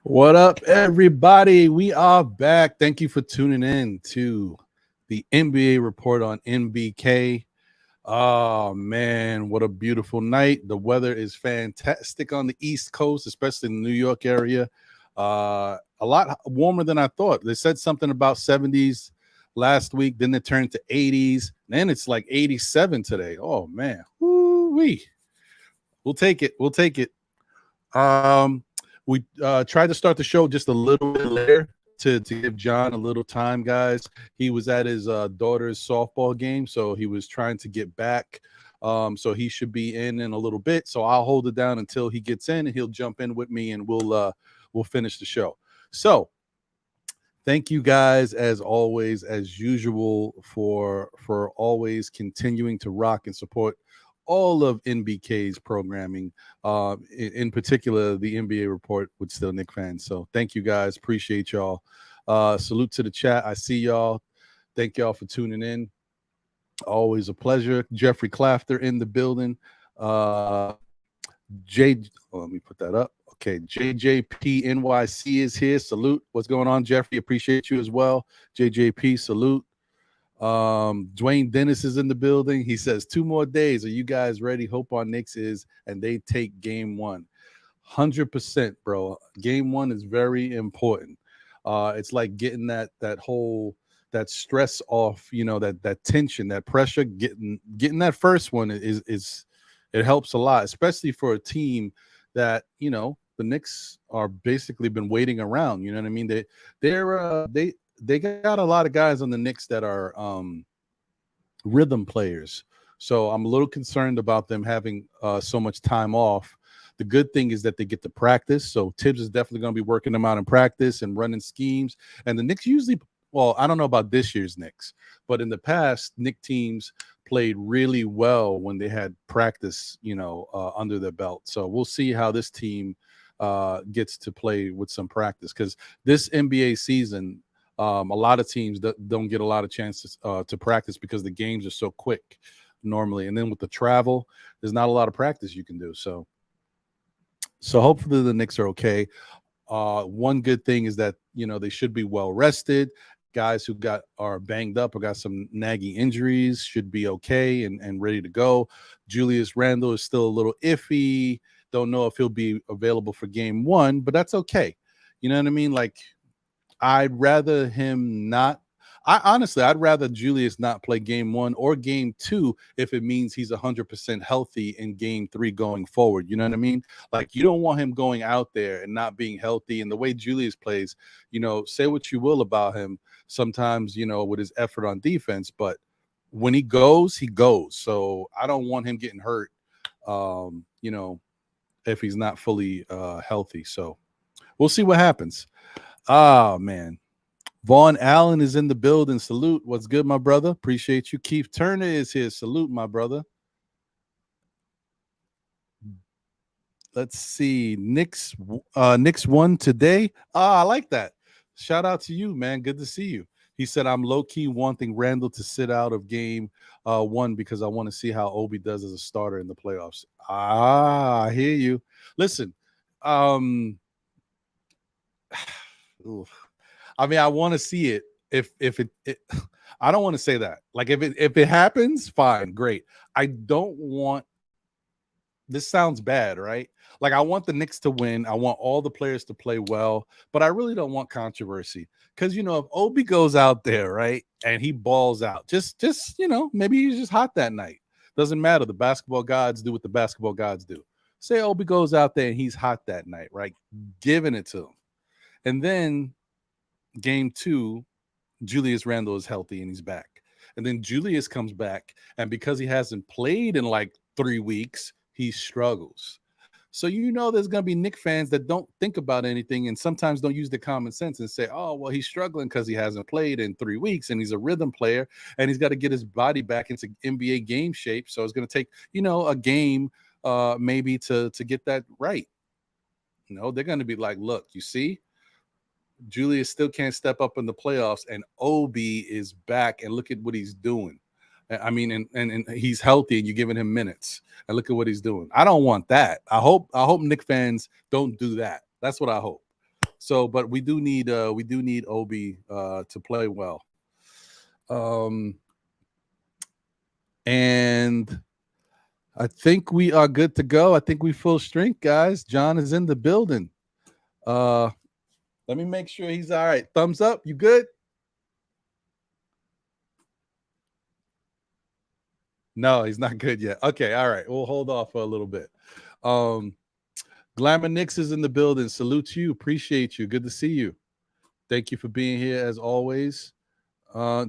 What up, everybody? We are back. Thank you for tuning in to the NBA report on NBK. Oh, man, what a beautiful night. The weather is fantastic on the East Coast, especially in the New York area. A lot warmer than I thought. They said something about 70s last week. Then it turned to 80s. Then it's like 87 today. Oh, man. Woo-wee. We'll take it. We'll take it. We tried to start the show just a little bit later to give John a little time, guys. He was at his daughter's softball game, so he was trying to get back. So he should be in a little bit. So I'll hold it down until he gets in, and he'll jump in with me, and we'll finish the show. So thank you guys, as always, as usual, for always continuing to rock and support all of NBK's programming, in particular the NBA report with Still Knick fans. So thank you guys. Appreciate y'all. Salute to the chat. I see y'all. Thank y'all for tuning in. Always a pleasure. Jeffrey Clafter in the building. Let me put that up. Okay, JJP NYC is here. Salute. What's going on, Jeffrey? Appreciate you as well. JJP, salute. Dwayne Dennis is in the building. He says 2 more days. Are you guys ready? Hope our Knicks is, and they take game 1. 100%, bro. Game 1 is very important. It's like getting that stress off, that tension, that pressure, getting that first one is it helps a lot, especially for a team that, the Knicks are basically been waiting around. You know what I mean? They got a lot of guys on the Knicks that are rhythm players. So I'm a little concerned about them having so much time off. The good thing is that they get to practice. So Tibbs is definitely going to be working them out in practice and running schemes. And the Knicks usually, well, I don't know about this year's Knicks, but in the past, Knicks teams played really well when they had practice, under their belt. So we'll see how this team gets to play with some practice, because this NBA season, a lot of teams don't get a lot of chances to practice because the games are so quick normally. And then with the travel, there's not a lot of practice you can do. So hopefully the Knicks are okay. One good thing is that, they should be well rested. Guys who are banged up or got some nagging injuries should be okay and ready to go. Julius Randle is still a little iffy. Don't know if he'll be available for game 1, but that's okay. You know what I mean? Like, I'd rather him not. I'd rather Julius not play game 1 or game 2 if it means he's 100% healthy in game 3 going forward. You know what I mean? Like, you don't want him going out there and not being healthy. And the way Julius plays, say what you will about him sometimes, with his effort on defense, but when he goes, he goes. So I don't want him getting hurt, if he's not fully healthy. So we'll see what happens. Oh, man. Vaughn Allen is in the building. Salute. What's good, my brother? Appreciate you. Keith Turner is here. Salute, my brother. Let's see. Knicks won today. I like that. Shout out to you, man. Good to see you. He said, I'm low-key wanting Randall to sit out of game 1 because I want to see how Obi does as a starter in the playoffs. I hear you. Listen, I mean, I want to see it. If it I don't want to say that. Like, if it happens, fine, great. I don't want. This sounds bad, right? Like, I want the Knicks to win. I want all the players to play well, but I really don't want controversy. Because, if Obi goes out there, right, and he balls out, just maybe he's just hot that night. Doesn't matter. The basketball gods do what the basketball gods do. Say Obi goes out there and he's hot that night, right? Giving it to him. And then game 2, Julius Randle is healthy and he's back. And then Julius comes back, and because he hasn't played in like 3 weeks, he struggles. So there's going to be Knicks fans that don't think about anything and sometimes don't use the common sense and say, oh, well, he's struggling because he hasn't played in 3 weeks and he's a rhythm player and he's got to get his body back into NBA game shape. So it's going to take, a game maybe to get that right. They're going to be like, look, you see, Julius still can't step up in the playoffs, and Obi is back, and look at what he's doing. I mean, and he's healthy, and you're giving him minutes, and look at what he's doing. I don't want that. I hope Knicks fans don't do that. That's what I hope. So, but we do need Obi to play well. And I think we are good to go. I think we full strength, guys. John is in the building. Let me make sure he's all right. Thumbs up. You good? No, he's not good yet. Okay, all right. We'll hold off for a little bit. Glamour Knicks is in the building. Salute to you. Appreciate you. Good to see you. Thank you for being here as always.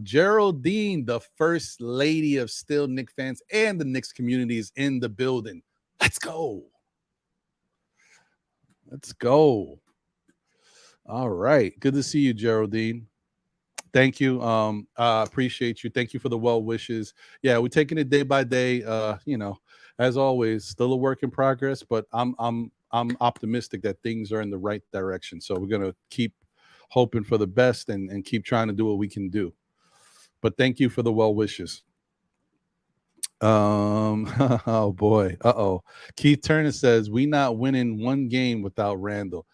Geraldine, the first lady of Still Knicks fans and the Knicks community, is in the building. Let's go. Let's go. All right. Good to see you, Geraldine. Thank you. Appreciate you. Thank you for the well wishes. Yeah, we're taking it day by day. As always, still a work in progress, but I'm optimistic that things are in the right direction. So we're gonna keep hoping for the best and keep trying to do what we can do. But thank you for the well wishes. Oh boy. Keith Turner says we not winning one game without Randall.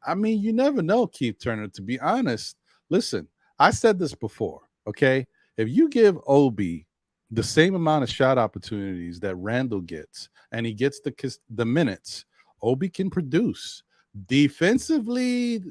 I mean, you never know, Keith Turner, to be honest. Listen, I said this before, okay? If you give Obi the same amount of shot opportunities that Randall gets, and he gets the minutes, Obi can produce. Defensively,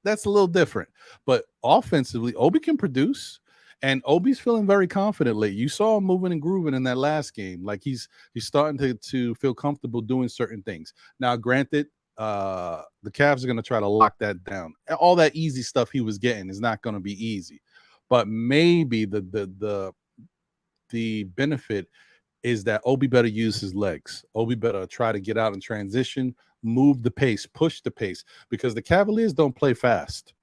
that's a little different. But offensively, Obi can produce. And Obi's feeling very confident lately. You saw him moving and grooving in that last game. Like he's starting to feel comfortable doing certain things. Now, granted, the Cavs are going to try to lock that down. All that easy stuff he was getting is not going to be easy. But maybe the benefit is that Obi better use his legs. Obi better try to get out in transition, move the pace, push the pace, because the Cavaliers don't play fast.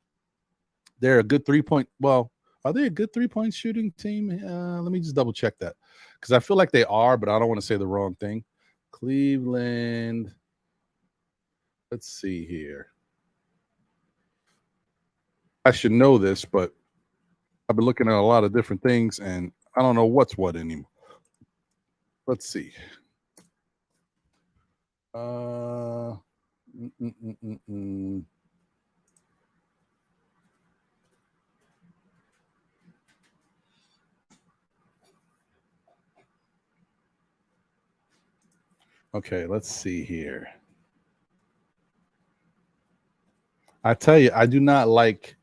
They're a good 3-point. Well, are they a good 3-point shooting team? Let me just double check that, because I feel like they are, but I don't want to say the wrong thing. Cleveland. Let's see here. I should know this, but I've been looking at a lot of different things, and I don't know what's what anymore. Let's see. Okay, let's see here. I tell you, I do not like.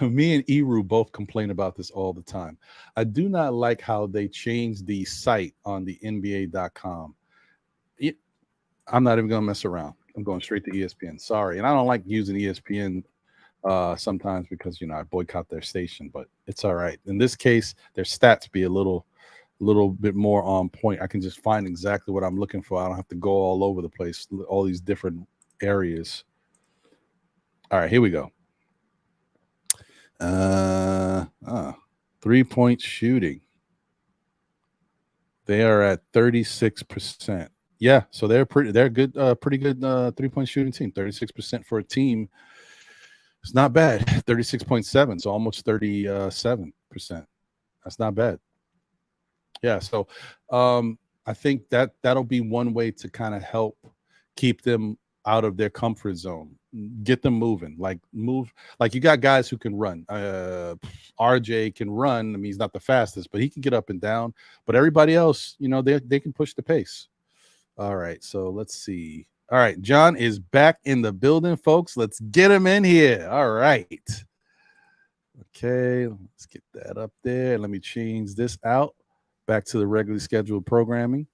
Me and Eru both complain about this all the time. I do not like how they changed the site on the NBA.com. I'm not even going to mess around. I'm going straight to ESPN. Sorry. And I don't like using ESPN sometimes because, I boycott their station, but it's all right. In this case, their stats be a little bit more on point. I can just find exactly what I'm looking for. I don't have to go all over the place, all these different areas. All right, here we go. 3-point shooting. They are at 36%. Yeah, so they're good, pretty good 3-point shooting team. 36% for a team. It's not bad. 36.7, so almost 37%. That's not bad. Yeah, so I think that'll be one way to kind of help keep them out of their comfort zone. Get them moving. Like you got guys who can run. RJ can run. I mean, he's not the fastest, but he can get up and down. But everybody else, they can push the pace. All right, so let's see. All right, John is back in the building, folks. Let's get him in here. All right. Okay, let's get that up there. Let me change this out back to the regularly scheduled programming.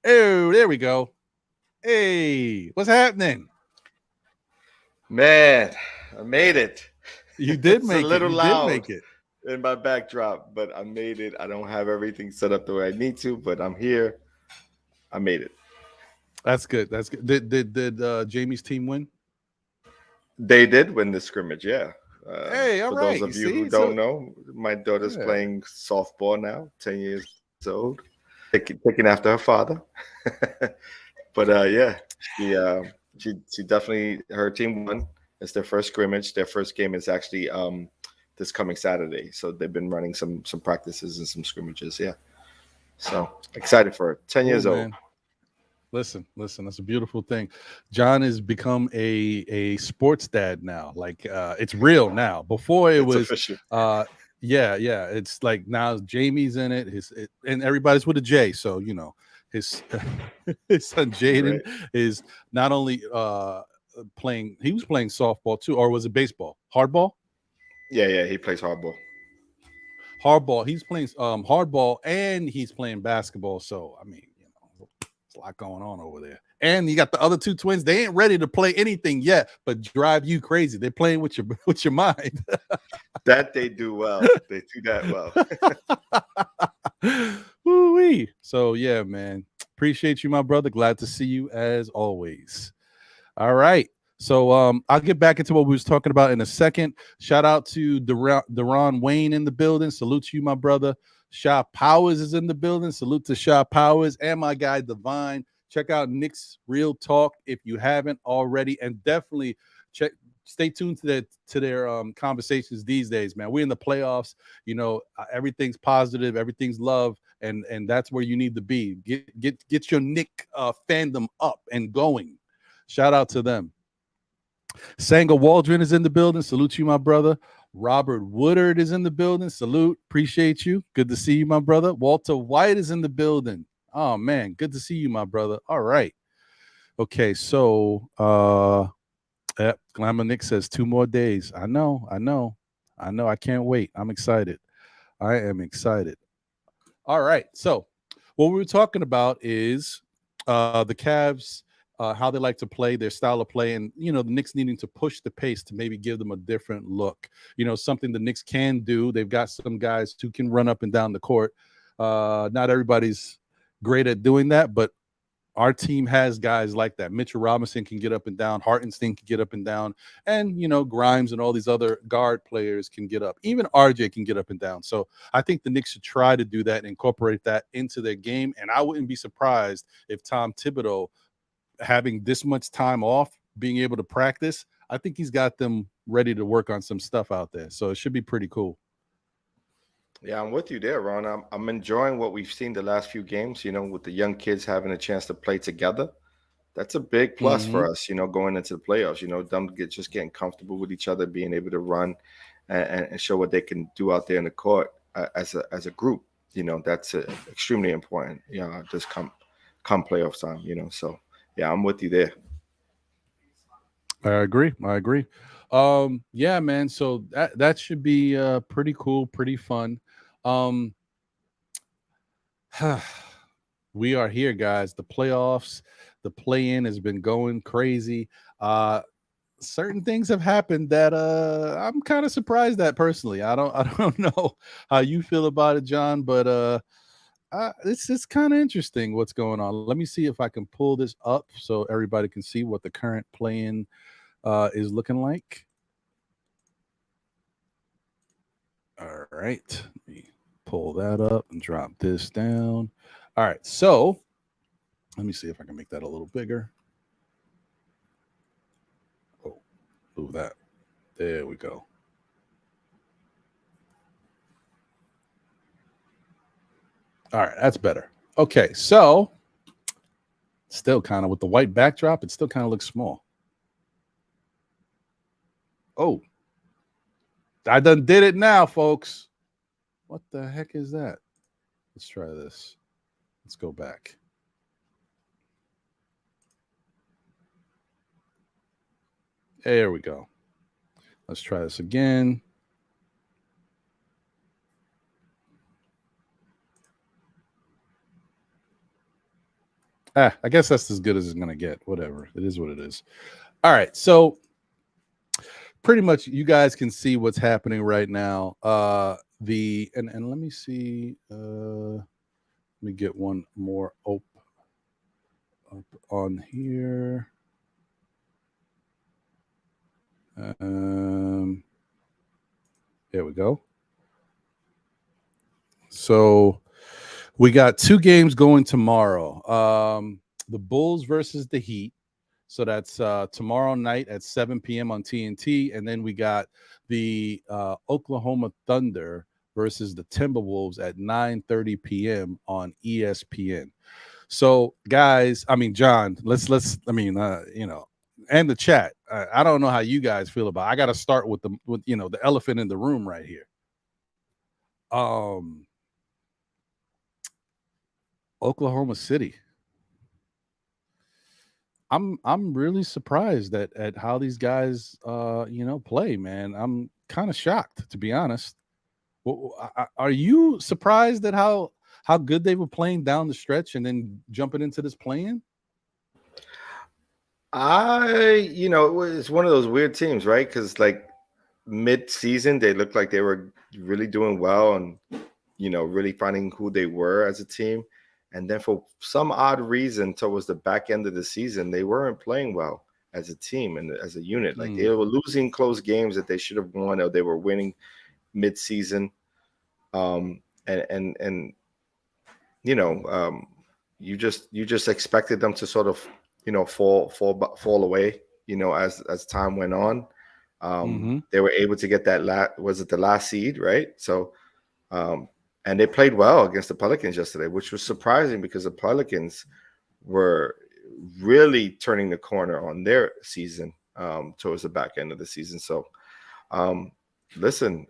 Oh, there we go. Hey, what's happening? Man, I made it. You did It's a make it. little You did loud make it. in my backdrop, but I made it. I don't have everything set up the way I need to, but I'm here. I made it. That's good. That's good. Did Jamie's team win? They did win the scrimmage, yeah. Hey, all For those right. You of you who see, don't so know, my daughter's yeah. playing softball now, 10 years old, taking after her father. But yeah, she uh, she definitely her team won. It's their first scrimmage. Their first game is actually this coming Saturday. So they've been running some practices and some scrimmages. Yeah. So excited for it. 10 years Cool, old. man. Listen, that's a beautiful thing. John has become a sports dad now. Like it's real now. Before it It's was official. yeah. It's like now Jamie's in it, and everybody's with a J, so you know, his his son Jaden Right. is not only playing, he was playing softball too, or was it baseball? Hardball? Yeah. He plays hardball. Hardball. He's playing hardball and he's playing basketball. So I mean, you know, there's a lot going on over there. And you got the other two twins. They ain't ready to play anything yet, but drive you crazy. They're playing with your with your mind. That they do well. They do that well. Woo-wee. So yeah, man. Appreciate you, my brother. Glad to see you as always. All right. So I'll get back into what we was talking about in a second. Shout out to Deron Wayne in the building. Salute to you, my brother. Shaw Powers is in the building. Salute to Shaw Powers and my guy Divine. Check out Knicks Real Talk if you haven't already, and definitely check. Stay tuned to their conversations these days, man. We're in the playoffs. You know, everything's positive, everything's love, and that's where you need to be. Get your Nick fandom up and going. Shout out to them. Sanga Waldron is in the building. Salute you, my brother. Robert Woodard is in the building. Salute. Appreciate you. Good to see you, my brother. Walter White is in the building. Oh man, good to see you, my brother. All right. Okay, so Glamour Nick says 2 more days. I know. I can't wait. I'm excited. I am excited. All right. So what we were talking about is the Cavs, how they like to play, their style of play, and you know the Knicks needing to push the pace to maybe give them a different look. You know, something the Knicks can do. They've got some guys who can run up and down the court. Not everybody's great at doing that, but our team has guys like that. Mitchell Robinson can get up and down. Hartenstein can get up and down. And, you know, Grimes and all these other guard players can get up. Even RJ can get up and down. So I think the Knicks should try to do that and incorporate that into their game. And I wouldn't be surprised if Tom Thibodeau, having this much time off, being able to practice, I think he's got them ready to work on some stuff out there. So it should be pretty cool. Yeah, I'm with you there, Ron. I'm enjoying what we've seen the last few games, with the young kids having a chance to play together. That's a big plus Mm-hmm. for us, going into the playoffs. Them just getting comfortable with each other, being able to run and show what they can do out there in the court as a group. That's extremely important. Just come playoff time. So yeah, I'm with you there. I agree. Yeah, man. So that should be pretty cool, pretty fun. Um, we are here, guys. The playoffs, the play-in has been going crazy. Certain things have happened that I'm kind of surprised at personally. I don't know how you feel about it, John, but it's kind of interesting what's going on. Let me see if I can pull this up so everybody can see what the current play-in is looking like. All right. Let me pull that up and drop this down. All right. So let me see if I can make that a little bigger. Oh, move that. There we go. All right. That's better. Okay. So still kind of with the white backdrop, it still kind of looks small. Oh, I done did it now, folks. What the heck is that? Let's try this. Let's go back. There we go. Let's try this again. I guess that's as good as it's gonna get. Whatever. It is what it is. All right. So pretty much you guys can see what's happening right now. And let me see. Let me get one more up on here. There we go. So we got two games going tomorrow. The Bulls versus the Heat. So that's tomorrow night at 7 p.m. on TNT. And then we got the Oklahoma Thunder versus the Timberwolves at 9:30 p.m. on ESPN. So, guys, I mean, John, and the chat. I don't know how you guys feel about it. I got to start with the elephant in the room right here. Oklahoma City. I'm really surprised at how these guys play, man. I'm kind of shocked, to be honest. Are you surprised at how good they were playing down the stretch and then jumping into this play-in? It's one of those weird teams, right? Because like mid-season, they looked like they were really doing well and really finding who they were as a team. And then for some odd reason, towards the back end of the season, they weren't playing well as a team and as a unit. Like they were losing close games that they should have won, or they were winning mid-season. And you just expected them to sort of fall away. As time went on, they were able to get that the last seed, right? So. And they played well against the Pelicans yesterday, which was surprising because the Pelicans were really turning the corner on their season towards the back end of the season. So, listen,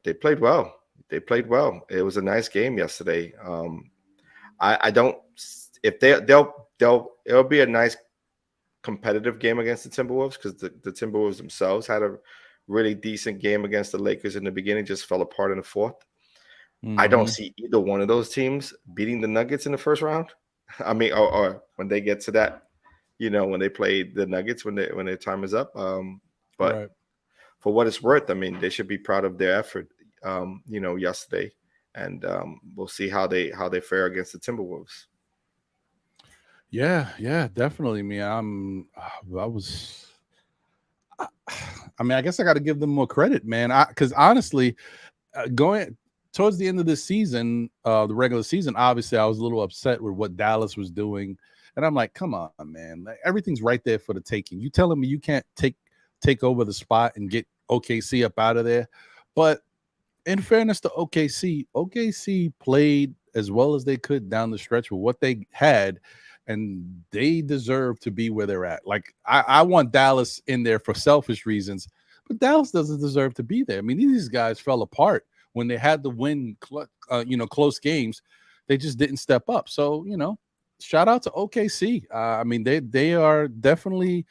they played well. They played well. It was a nice game yesterday. I don't. If it'll be a nice competitive game against the Timberwolves because the Timberwolves themselves had a really decent game against the Lakers in the beginning, just fell apart in the fourth. I don't see either one of those teams beating the Nuggets in the first round. I mean, or when they get to that, when they play the Nuggets when their time is up. But right. For what it's worth, I mean, they should be proud of their effort. Yesterday, and we'll see how they fare against the Timberwolves. Yeah, definitely. I mean, I guess I got to give them more credit, man. Because honestly, going towards the end of this season, the regular season, obviously, I was a little upset with what Dallas was doing, and I'm like, come on, man, like, everything's right there for the taking. You telling me you can't take over the spot and get OKC up out of there? But in fairness to OKC played as well as they could down the stretch with what they had, and they deserve to be where they're at. Like I want Dallas in there for selfish reasons, but Dallas doesn't deserve to be there. I mean, these guys fell apart when they had to win, close games. They just didn't step up. So shout out to OKC. I mean, they are definitely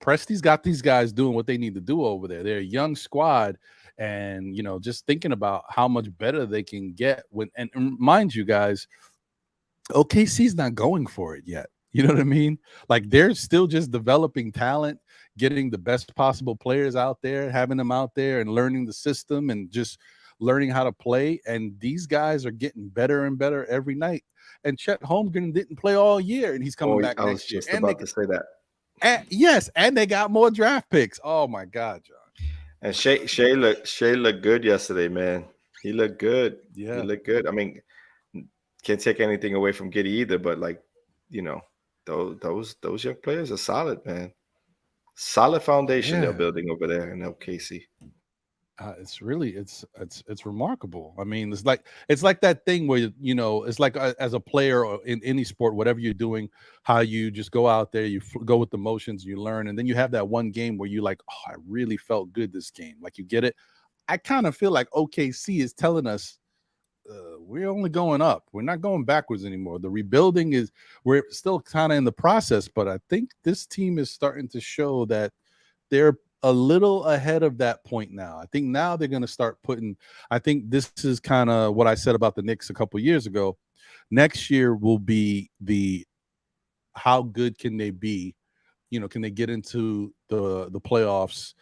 Presti's got these guys doing what they need to do over there. They're a young squad, and just thinking about how much better they can get and mind you guys, OKC's not going for it yet. You know what I mean? Like they're still just developing talent, getting the best possible players out there, having them out there and learning the system and just learning how to play. And these guys are getting better and better every night. And Chet Holmgren didn't play all year, and he's coming back I was next year. just about to say that. Yes, and they got more draft picks. Oh my God, John. And Shea looked good yesterday, man. He looked good. Yeah. He looked good. I mean, can't take anything away from Giddy either, but those young players are solid, man. Solid foundation they're building over there in LKC. It's really it's remarkable. I mean, it's like that thing where it's like as a player or in any sport, whatever you're doing, how you just go out there, you go with the motions, you learn, and then you have that one game where you like, oh, I really felt good this game. Like you get it. I kind of feel like OKC is telling us we're only going up. We're not going backwards anymore. The rebuilding we're still kind of in the process, but I think this team is starting to show that they're a little ahead of that point now. I think now they're going to start I think this is kind of what I said about the Knicks a couple years ago. Next year will be the how good can they be? Can they get into the playoffs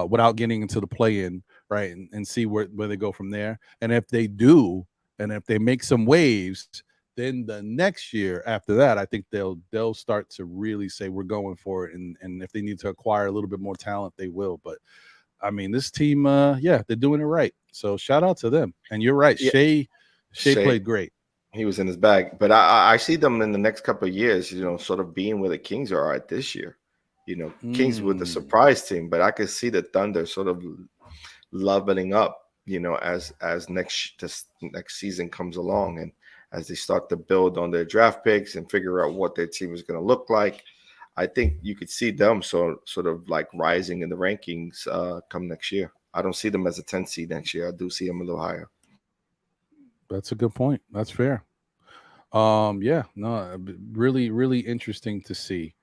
without getting into the play-in, right? And see where they go from there. And if they do, and if they make some waves, then the next year after that, I think they'll start to really say we're going for it. And if they need to acquire a little bit more talent, they will. But I mean, this team, they're doing it right. So shout out to them. And you're right, Yeah, Shea played great. He was in his bag, but I see them in the next couple of years, sort of being where the Kings are at this year. Kings with the surprise team, but I could see the Thunder sort of leveling up, as this next season comes along, and as they start to build on their draft picks and figure out what their team is going to look like. I think you could see them sort of like rising in the rankings come next year. I don't see them as a 10 seed next year. I do see them a little higher. That's a good point. That's fair. Really, really interesting to see.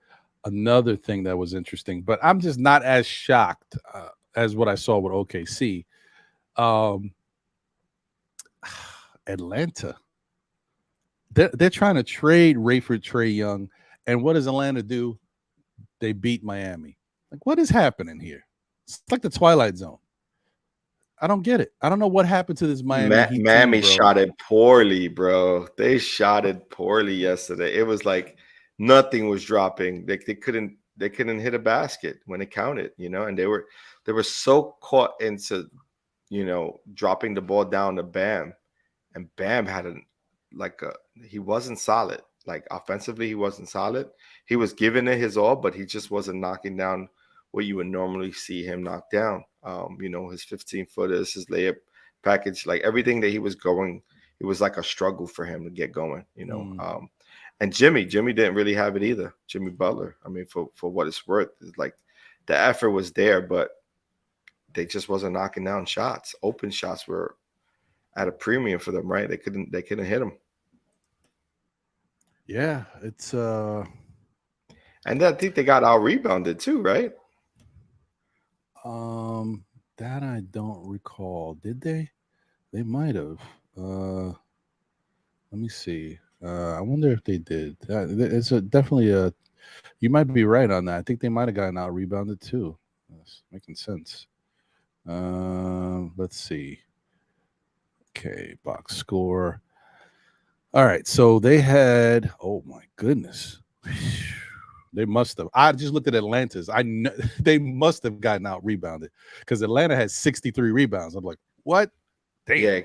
Another thing that was interesting, but I'm just not as shocked as what I saw with OKC. Atlanta. They're trying to trade Rayford Trae Young, and what does Atlanta do? They beat Miami. Like, what is happening here? It's like the Twilight Zone. I don't get it. I don't know what happened to this Miami Heat Miami team, bro. shot it poorly, bro. They shot it poorly yesterday. It was like nothing was dropping. They couldn't hit a basket when it counted, and they were so caught into, dropping the ball down to Bam, and Bam had he wasn't solid. Like offensively, he wasn't solid. He was giving it his all, but he just wasn't knocking down what you would normally see him knock down. His 15-footers, his layup package, like everything that he was going, it was like a struggle for him to get going, And Jimmy didn't really have it either. Jimmy Butler. I mean, for what it's worth, it's like the effort was there, but they just wasn't knocking down shots. Open shots were at a premium for them, right? They couldn't hit them. Yeah, it's and I think they got out rebounded too, right? That I don't recall. Did they? They might have. Let me see. I wonder if they did. It's definitely a. You might be right on that. I think they might have gotten out rebounded too. That's making sense. Let's see. Okay, box score. All right, so they had. Oh my goodness. They must have. I just looked at Atlanta's. I know they must have gotten out rebounded because Atlanta had 63 rebounds. I'm like, what? Damn. Yeah,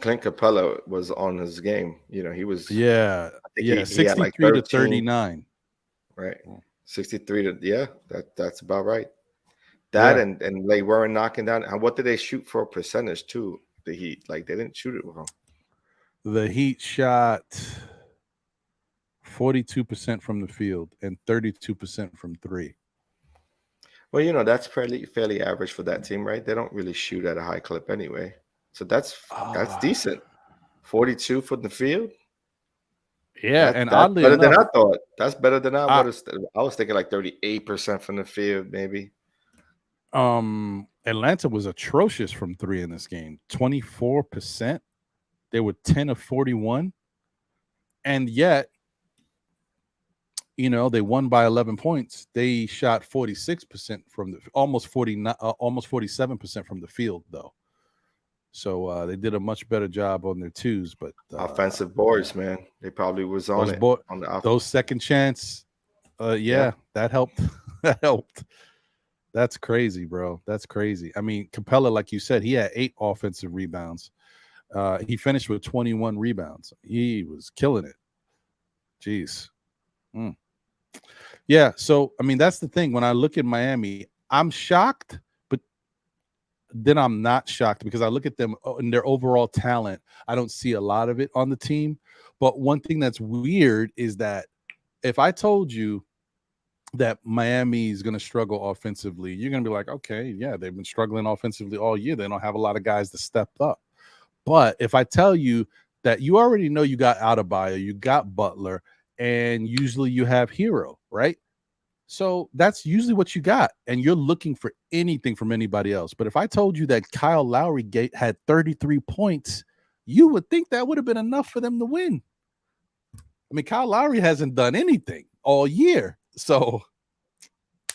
Clint Capella was on his game. He was. Yeah, I think he 63 had like to 39. Right, 63 to that's about right. That and they weren't knocking down. And what did they shoot for a percentage too? The Heat, like they didn't shoot it well. The Heat shot 42% from the field and 32% from three. Well, that's fairly average for that team, right? They don't really shoot at a high clip anyway. So that's decent. 42 from the field. Yeah, and that's oddly better enough, than I thought. That's better than I was thinking like 38% from the field, maybe. Atlanta was atrocious from three in this game. 24%. They were 10 of 41. And yet, they won by 11 points. They shot 46% from almost 47% from the field, though. So they did a much better job on their twos. But offensive boards, man, they probably was on those second chance. That helped. That helped. That's crazy, bro. That's crazy. I mean, Capella, like you said, he had 8 offensive rebounds. He finished with 21 rebounds. He was killing it. Jeez. Yeah, so, I mean, that's the thing. When I look at Miami, I'm shocked, but then I'm not shocked because I look at them and their overall talent. I don't see a lot of it on the team. But one thing that's weird is that if I told you that Miami is going to struggle offensively, you're going to be like, okay, yeah, they've been struggling offensively all year. They don't have a lot of guys to step up. But if I tell you that you already know you got Adebayo, you got Butler, and usually you have Hero, right? So that's usually what you got, and you're looking for anything from anybody else. But if I told you that Kyle Lowry had 33 points, you would think that would have been enough for them to win. I mean, Kyle Lowry hasn't done anything all year. So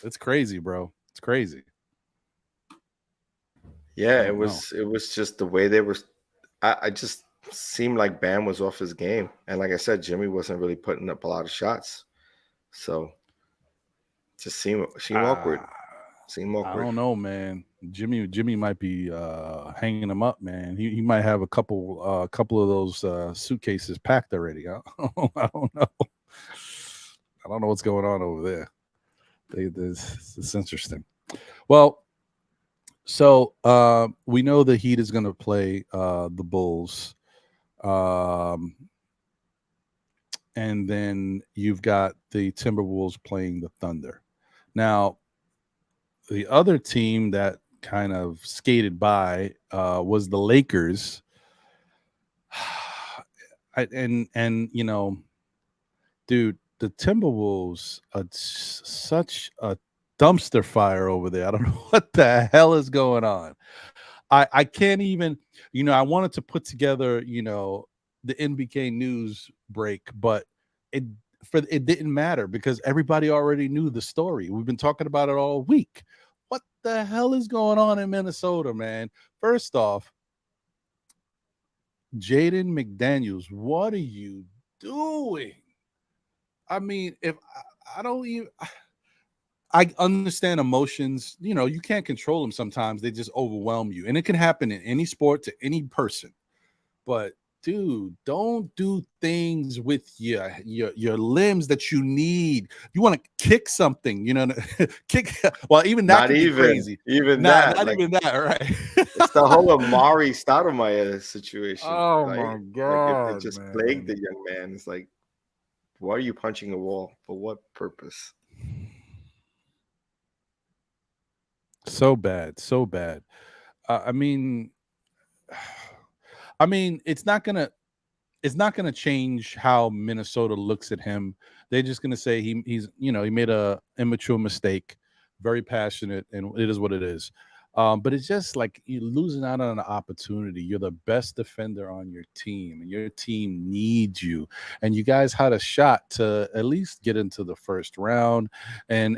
it's crazy, bro. It's crazy. Yeah, it was just the way they were. I just seemed like Bam was off his game, and like I said, Jimmy wasn't really putting up a lot of shots, so just seemed awkward. Seemed I awkward. don't know, man. Jimmy might be hanging him up, man. He might have a couple of those suitcases packed already. I don't know. I don't know what's going on over there. It's interesting. Well, so we know the Heat is going to play the Bulls, and then you've got the Timberwolves playing the Thunder. Now, the other team that kind of skated by was the Lakers. And you know, dude, the Timberwolves are such a dumpster fire over there. I don't know what the hell is going on. I can't even, I wanted to put together, the NBK news break, but it it didn't matter because everybody already knew the story. We've been talking about it all week. What the hell is going on in Minnesota, man? First off, Jaden McDaniels, what are you doing? I mean, if I don't even I understand emotions, you can't control them sometimes. They just overwhelm you. And it can happen in any sport to any person. But dude, don't do things with your limbs that you need. You want to kick something, kick. Well, even that Not could be even crazy. that. Not Like even that, right? it's the whole Amari Stoudemire situation, Oh right? my Like it god, just plagued man. the young man. It's like, why are you punching a wall? For what purpose? So bad, so bad. I mean, it's not gonna change how Minnesota looks at him. They're just gonna say he made a immature mistake, very passionate, and it is what it is. But it's just like you're losing out on an opportunity. You're the best defender on your team, and your team needs you. And you guys had a shot to at least get into the first round, and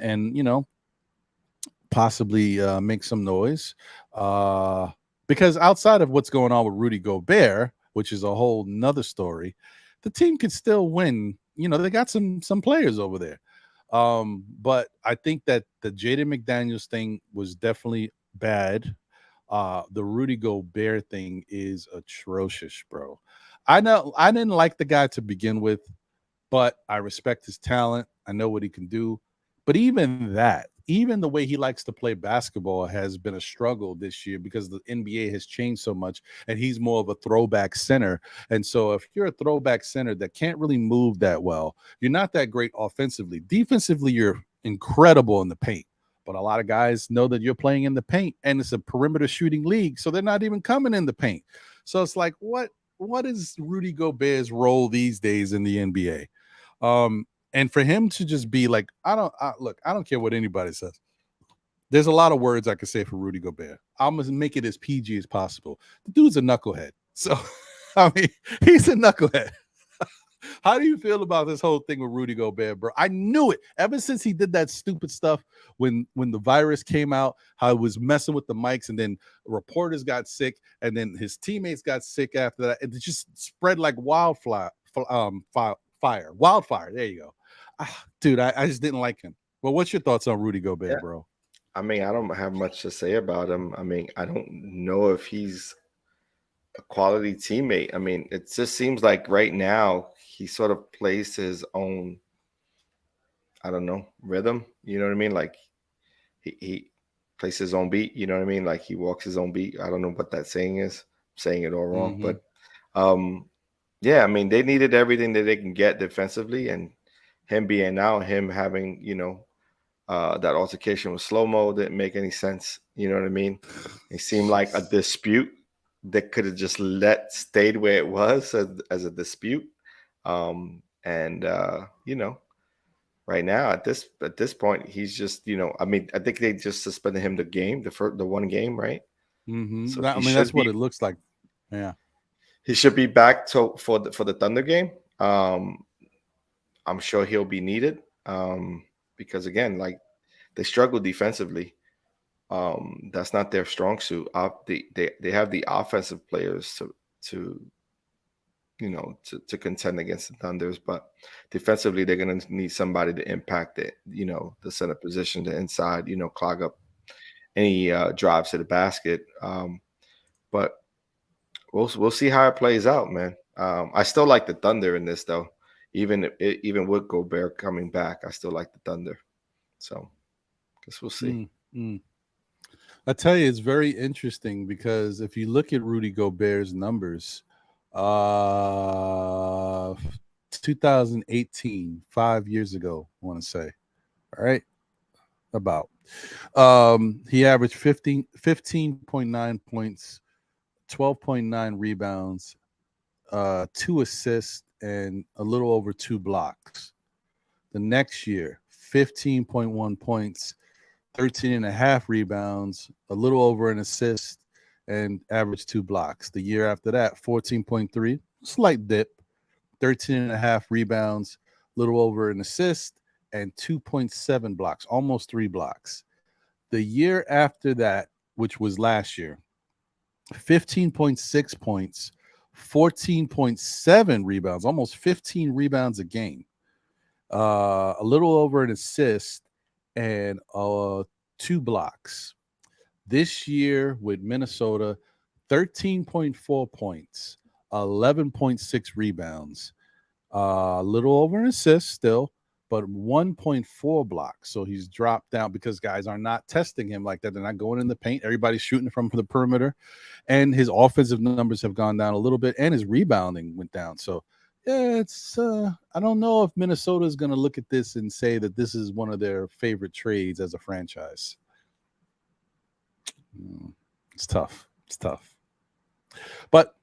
possibly make some noise. Because outside of what's going on with Rudy Gobert, which is a whole nother story, the team can still win. They got some players over there. But I think that the Jaden McDaniels thing was definitely bad. The Rudy Gobert thing is atrocious, bro. I know I didn't like the guy to begin with, but I respect his talent. I know what he can do. But even the way he likes to play basketball has been a struggle this year because the NBA has changed so much and he's more of a throwback center. And so if you're a throwback center that can't really move that well, you're not that great offensively. Defensively, you're incredible in the paint. But a lot of guys know that you're playing in the paint and it's a perimeter shooting league. So they're not even coming in the paint. So it's like, what is Rudy Gobert's role these days in the NBA? And for him to just be like, I don't care what anybody says. There's a lot of words I could say for Rudy Gobert. I'm gonna make it as PG as possible. The dude's a knucklehead. So I mean, he's a knucklehead. How do you feel about this whole thing with Rudy Gobert, bro? I knew it ever since he did that stupid stuff when the virus came out, how he was messing with the mics, and then reporters got sick, and then his teammates got sick after that. It just spread like wildfire. Wildfire. There you go. Dude, I just didn't like him. Well, what's your thoughts on Rudy Gobert, Yeah. bro? I mean, I don't have much to say about him. I mean, I don't know if he's a quality teammate. I mean, it just seems like right now he sort of plays his own, I don't know, rhythm. You know what I mean? Like he plays his own beat. You know what I mean? Like he walks his own beat. I don't know what that saying is. I'm saying it all wrong, Mm-hmm. but um, yeah. I mean, they needed everything that they can get defensively, and him being out, him having that altercation with slow mo didn't make any sense. You know what I mean? It seemed like a dispute that could have just stayed where it was as a dispute. And right now at this point, he's just I mean, I think they just suspended him the one game, right? Mm-hmm. So I he mean, should that's what be it looks like. Yeah. he should be back for the Thunder game. I'm sure he'll be needed because again, like they struggle defensively. That's not their strong suit. They have the offensive players to to contend against the Thunders, but defensively they're going to need somebody to impact it. The center position, the inside, clog up any drives to the basket. But we'll see how it plays out, man. I still like the Thunder in this though. Even with Gobert coming back, I still like the Thunder. So guess we'll see. I tell you, it's very interesting because if you look at Rudy Gobert's numbers, 2018, 5 years ago, I want to say, all right, about. He averaged 15.9 points, 12.9 rebounds, 2 assists, and a little over 2 blocks. The next year, 15.1 points, 13.5 rebounds, a little over an assist, and averaged 2 blocks. The year after that, 14.3, slight dip, 13.5 rebounds, a little over an assist, and 2.7 blocks, almost 3 blocks. The year after that, which was last year, 15.6 points, 14.7 rebounds, almost 15 rebounds a game, a little over an assist, and 2 blocks. This year with Minnesota, 13.4 points, 11.6 rebounds, a little over an assist still, but 1.4 blocks. So he's dropped down because guys are not testing him like that. They're not going in the paint. Everybody's shooting from the perimeter. And his offensive numbers have gone down a little bit, and his rebounding went down. So, yeah, it's I don't know if Minnesota is going to look at this and say that this is one of their favorite trades as a franchise. It's tough. It's tough. But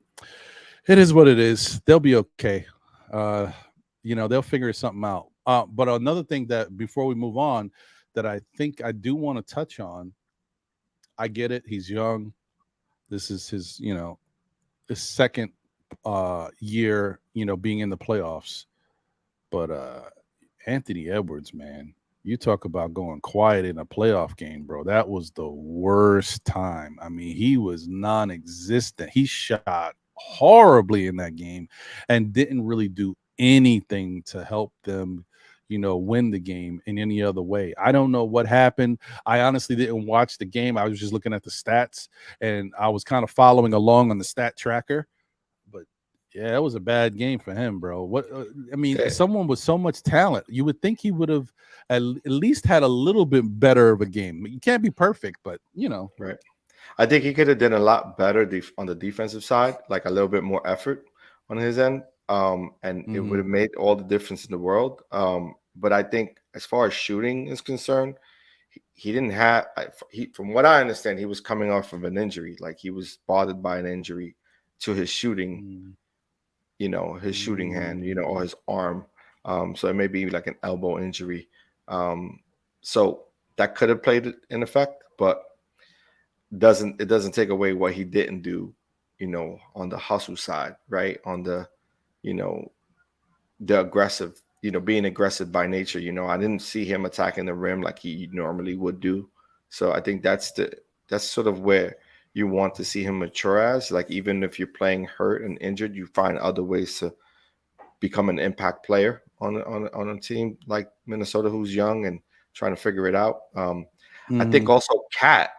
it is what it is. They'll be okay. They'll figure something out. But another thing that before we move on that I think I do want to touch on, I get it. He's young. This is his, his second year, being in the playoffs. But Anthony Edwards, man, you talk about going quiet in a playoff game, bro. That was the worst time. I mean, he was non-existent. He shot horribly in that game and didn't really do anything to help them, win the game in any other way. I don't know what happened. I honestly didn't watch the game. I was just looking at the stats and I was kind of following along on the stat tracker. But yeah, it was a bad game for him, bro. What I mean, someone with so much talent, you would think he would have at least had a little bit better of a game. You can't be perfect, but Right. I think he could have done a lot better on the defensive side, like a little bit more effort on his end. And it would have made all the difference in the world. But I think as far as shooting is concerned, he didn't have. From what I understand, he was coming off of an injury. Like he was bothered by an injury to his shooting. His shooting hand. Or his arm. So it may be like an elbow injury. So that could have played in effect, but it doesn't take away what he didn't do. On the hustle side, right? On the the aggressive, being aggressive by nature. I didn't see him attacking the rim like he normally would do. So I think that's sort of where you want to see him mature as. Like even if you're playing hurt and injured, you find other ways to become an impact player on a team like Minnesota who's young and trying to figure it out. I think also Cat,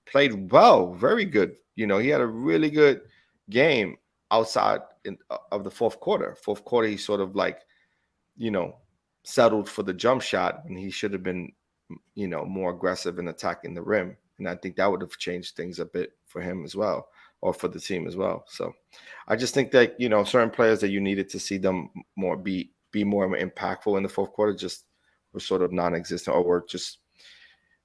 played well, very good. He had a really good game outside of the fourth quarter. Fourth quarter, he sort of like, settled for the jump shot when he should have been, more aggressive in attacking the rim. And I think that would have changed things a bit for him as well, or for the team as well. So I just think that, certain players that you needed to see them more be more impactful in the fourth quarter just were sort of non-existent, or were just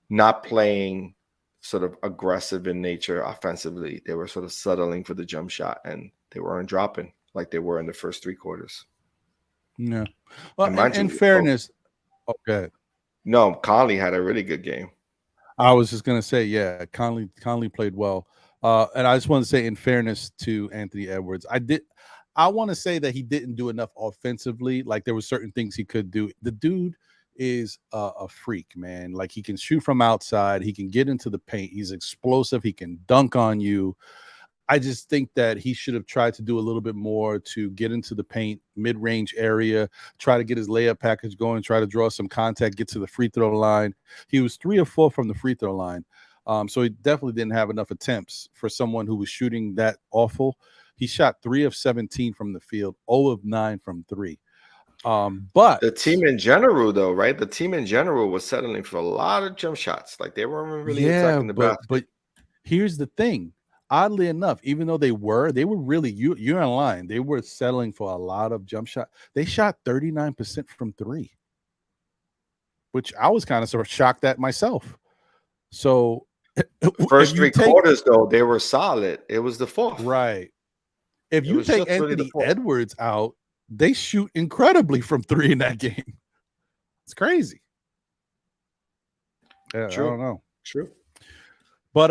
not playing sort of aggressive in nature offensively. They were sort of settling for the jump shot, and they weren't dropping like they were in the first 3 quarters. Yeah. Well, in fairness, okay. No, Conley had a really good game. I was just gonna say, yeah, Conley played well. And I just want to say, in fairness to Anthony Edwards, I want to say that he didn't do enough offensively. Like there were certain things he could do. The dude is a freak, man. Like he can shoot from outside. He can get into the paint. He's explosive. He can dunk on you. I just think that he should have tried to do a little bit more to get into the paint, mid-range area, try to get his layup package going, try to draw some contact, get to the free throw line. He was 3 of 4 from the free throw line. So he definitely didn't have enough attempts for someone who was shooting that awful. He shot 3 of 17 from the field, 0 of 9 from 3. But the team in general, though, right? The team in general was settling for a lot of jump shots. Like they weren't really attacking the basket. But here's the thing. Oddly enough, even though they were really you're in line. They were settling for a lot of jump shot. They shot 39% from 3, which I was kind of sort of shocked at myself. So first 3 quarters, though, they were solid. It was the fourth, right? If you take Anthony Edwards out, they shoot incredibly from 3 in that game. It's crazy. Yeah, true. I don't know. True. But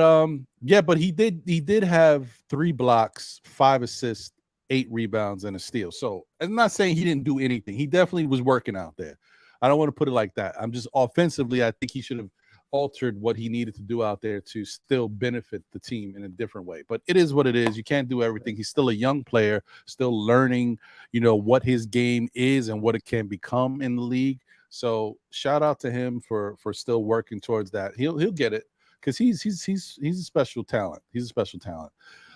but he did have 3 blocks, 5 assists, 8 rebounds, and a steal. So I'm not saying he didn't do anything. He definitely was working out there. I don't want to put it like that. I'm just offensively, I think he should have altered what he needed to do out there to still benefit the team in a different way. But it is what it is. You can't do everything. He's still a young player, still learning, what his game is and what it can become in the league. So shout out to him for still working towards that. He'll get it. Because he's a special talent. He's a special talent.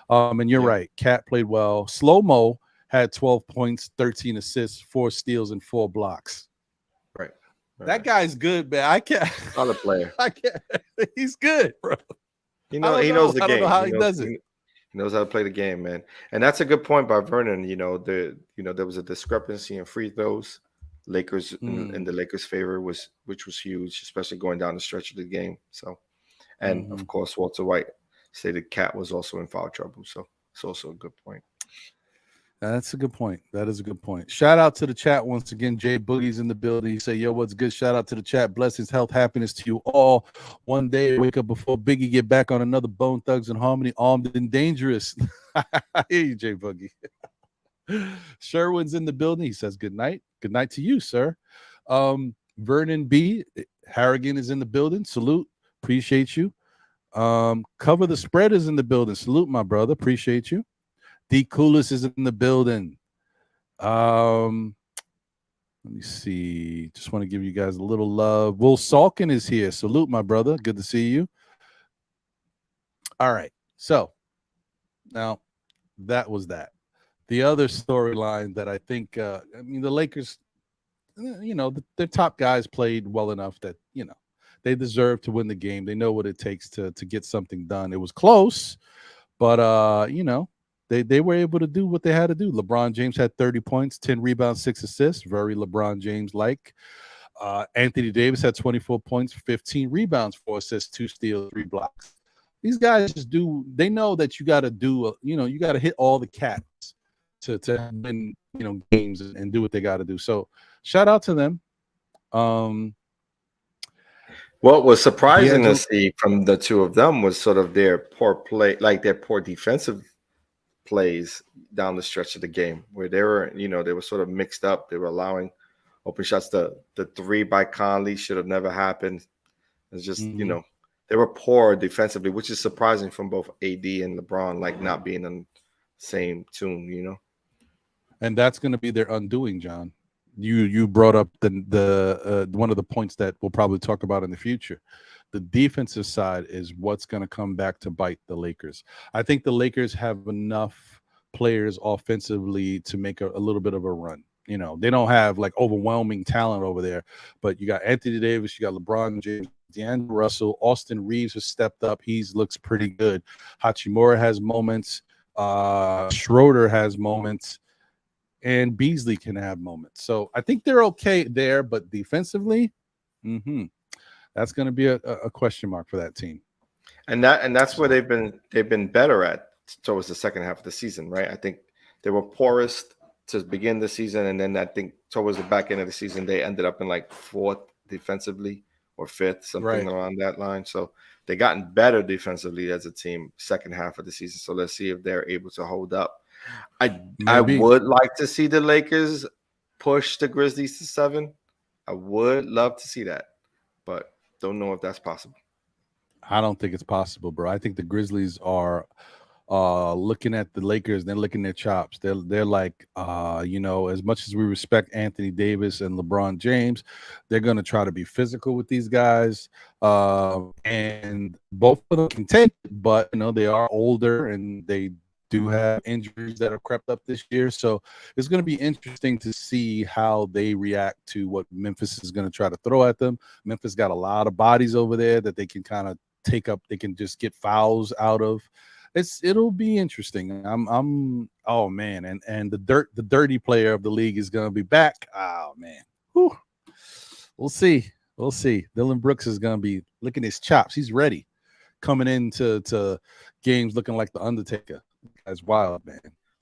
And you're right. Cat played well. Slow-mo had 12 points, 13 assists, 4 steals, and 4 blocks. Right. That guy's good, man. I can't. Solid player. I can't. He's good, bro. He knows the game. I don't know how he does it. He knows how to play the game, man. And that's a good point by Vernon. There was a discrepancy in free throws. Lakers in the Lakers' favor which was huge, especially going down the stretch of the game. So. And of course, Walter White stated Cat was also in foul trouble. So it's also a good point. That's a good point. That is a good point. Shout out to the chat once again. Jay Boogie's in the building. You say, yo, what's good? Shout out to the chat. Blessings, health, happiness to you all. One day, wake up before Biggie get back on another Bone Thugs and Harmony, armed and dangerous. I hear you, Jay Boogie. Sherwin's in the building. He says, good night. Good night to you, sir. Vernon B. Harrigan is in the building. Salute. Appreciate you. Cover the Spread is in the building. Salute, my brother. Appreciate you. D Coolest is in the building. Let me see. Just want to give you guys a little love. Will Salkin is here. Salute, my brother. Good to see you. All right. So now that was that. The other storyline that I think, the Lakers, their top guys played well enough that, they deserve to win the game. They know what it takes to get something done. It was close, but they were able to do what they had to do. LeBron James had 30 points, 10 rebounds, 6 assists. Very LeBron James-like. Anthony Davis had 24 points, 15 rebounds, 4 assists, 2 steals, 3 blocks. These guys they know that you got to do, you got to hit all the cats to win, games and do what they got to do. So shout out to them. What was surprising to see from the two of them was sort of their poor play, like their poor defensive plays down the stretch of the game, where they were sort of mixed up. They were allowing open shots. The 3 by Conley should have never happened. It's just, they were poor defensively, which is surprising from both AD and LeBron, like not being on the same tune, And that's going to be their undoing, John. You brought up the one of the points that we'll probably talk about in the future. The defensive side is what's going to come back to bite the Lakers. I think the Lakers have enough players offensively to make a little bit of a run. They don't have like overwhelming talent over there, but you got Anthony Davis, you got LeBron James, D'Angelo Russell, Austin Reeves has stepped up. He looks pretty good. Hachimura has moments. Schroeder has moments. And Beasley can have moments. So I think they're okay there, but defensively, that's going to be a question mark for that team. And that's where they've been better at towards the second half of the season, right? I think they were poorest to begin the season, and then I think towards the back end of the season they ended up in like 4th defensively or 5th, something around that line. So they gotten better defensively as a team second half of the season. So let's see if they're able to hold up. I Maybe. would like to see the Lakers push the Grizzlies to 7. I would love to see that, but don't know if that's possible. I don't think it's possible, bro. I think the Grizzlies are looking at the Lakers, they're looking at chops. They're like, as much as we respect Anthony Davis and LeBron James, they're gonna try to be physical with these guys. And both of them can take it, but they are older and they do have injuries that have crept up this year. So it's going to be interesting to see how they react to what Memphis is going to try to throw at them. Memphis got a lot of bodies over there that they can kind of take up. They can just get fouls out of. It'll be interesting. Oh man, and the dirty player of the league is gonna be back. Oh man. Whew. We'll see. We'll see. Dylan Brooks is gonna be licking his chops. He's ready. Coming into games looking like the Undertaker. That's wild, man.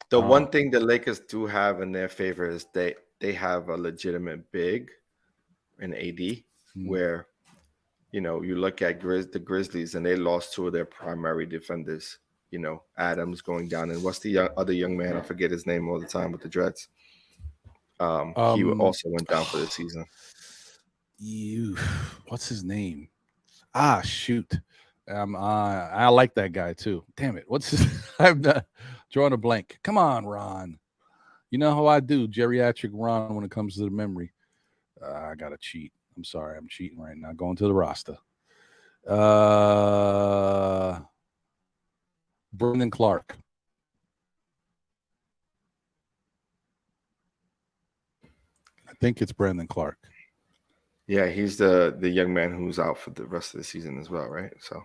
The one thing the Lakers do have in their favor is they have a legitimate big in AD, where you look at the Grizzlies and they lost 2 of their primary defenders. Adams going down, and what's the other young man? I forget his name all the time with the dreads. He also went down for the season. What's his name? Shoot. I like that guy too. Damn it. What's his? I'm not drawing a blank. Come on, Ron. You know how I do, geriatric Ron, when it comes to the memory. I gotta cheat. I'm sorry, I'm cheating right now. Going to the roster. Brandon Clark. I think it's Brandon Clark. Yeah, he's the young man who's out for the rest of the season as well, right? So,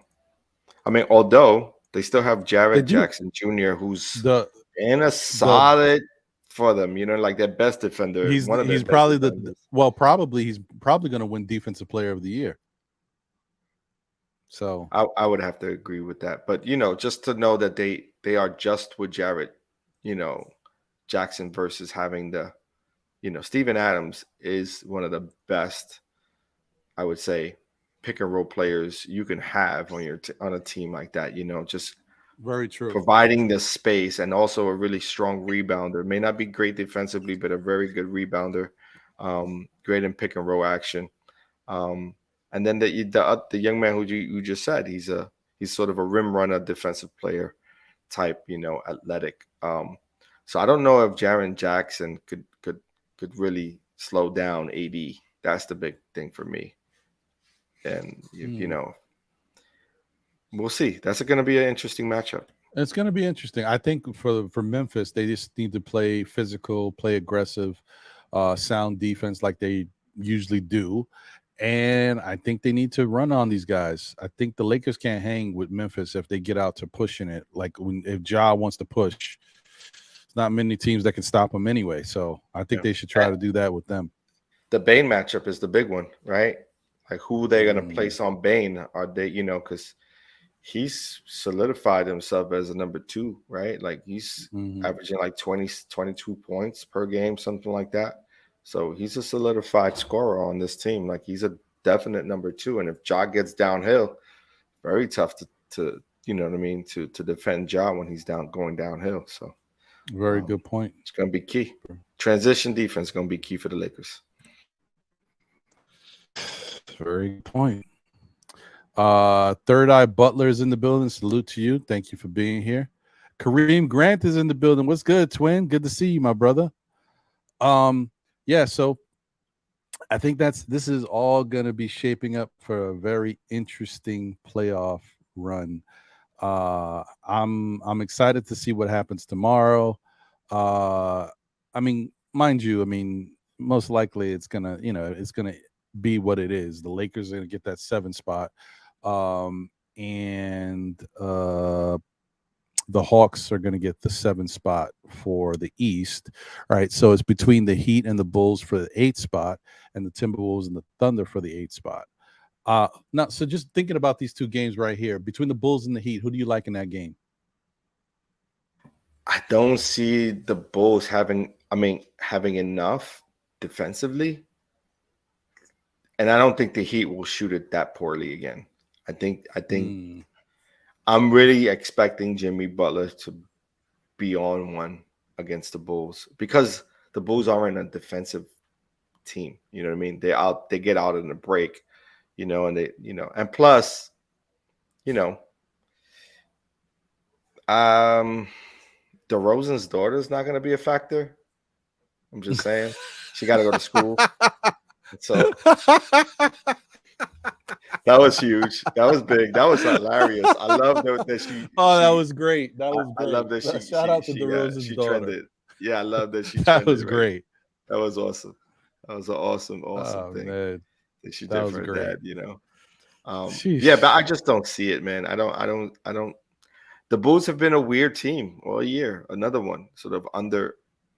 I mean, although they still have Jared Jackson Jr., who's in a solid for them, like their best defender. He's probably he's probably going to win Defensive Player of the Year. So I would have to agree with that. But just to know that they are just with Jared, Jackson versus having the, Steven Adams is one of the best, I would say, pick and roll players you can have on on a team like that. Just very true, providing the space and also a really strong rebounder. May not be great defensively, but a very good rebounder. Great in pick and roll action. And then the young man who you just said, he's sort of a rim runner, defensive player type, athletic. So I don't know if Jaren Jackson could really slow down AD. That's the big thing for me. And we'll see. That's going to be an interesting matchup. It's going to be interesting. I think for Memphis, they just need to play physical, play aggressive, sound defense like they usually do. And I think they need to run on these guys. I think the Lakers can't hang with Memphis if they get out to pushing it. Like if Ja wants to push, it's not many teams that can stop him anyway. So I think they should try to do that with them. The Bane matchup is the big one, right? Like who they're going to place on Bane. Are they, because he's solidified himself as a number 2, right? Like he's averaging like 22 points per game, something like that. So he's a solidified scorer on this team. Like he's a definite number 2. And if Ja gets downhill, very tough to you know what I mean, to defend Ja when he's going downhill. So very good point. It's going to be key. Transition defense is going to be key for the Lakers. Very good point. Third Eye Butler is in the building. Salute to you. Thank you for being here. Kareem Grant is in the building. What's good, twin? Good to see you, my brother. Yeah, so I think this is all going to be shaping up for a very interesting playoff run. I'm excited to see what happens tomorrow. I mean, mind you, most likely it's gonna be what it is. The Lakers are gonna get that 7 spot, and the Hawks are going to get the 7 spot for the East. All right. So it's between the Heat and the Bulls for the 8 spot and the Timberwolves and the Thunder for the 8 spot. Now, so just thinking about these 2 games right here, between the Bulls and the Heat, who do you like in that game? I don't see the Bulls having enough defensively. And I don't think the Heat will shoot it that poorly again. I think I'm really expecting Jimmy Butler to be on one against the Bulls because the Bulls aren't a defensive team. You know what I mean? They get out in the break, and and plus, you know, um, DeRozan's daughter is not going to be a factor. I'm just saying, she got to go to school. So that was huge. That was big. That was hilarious. I love that she. Oh, that was great. That was I great. love that Shout out to DeRozan's she daughter. trended. Yeah, I love that she That trended. was Right? great. That was awesome. That was an awesome thing Man. that she That did was for her great. dad. Yeah, but I just don't see it, man. I don't. The Bulls have been a weird team all year. Another one sort of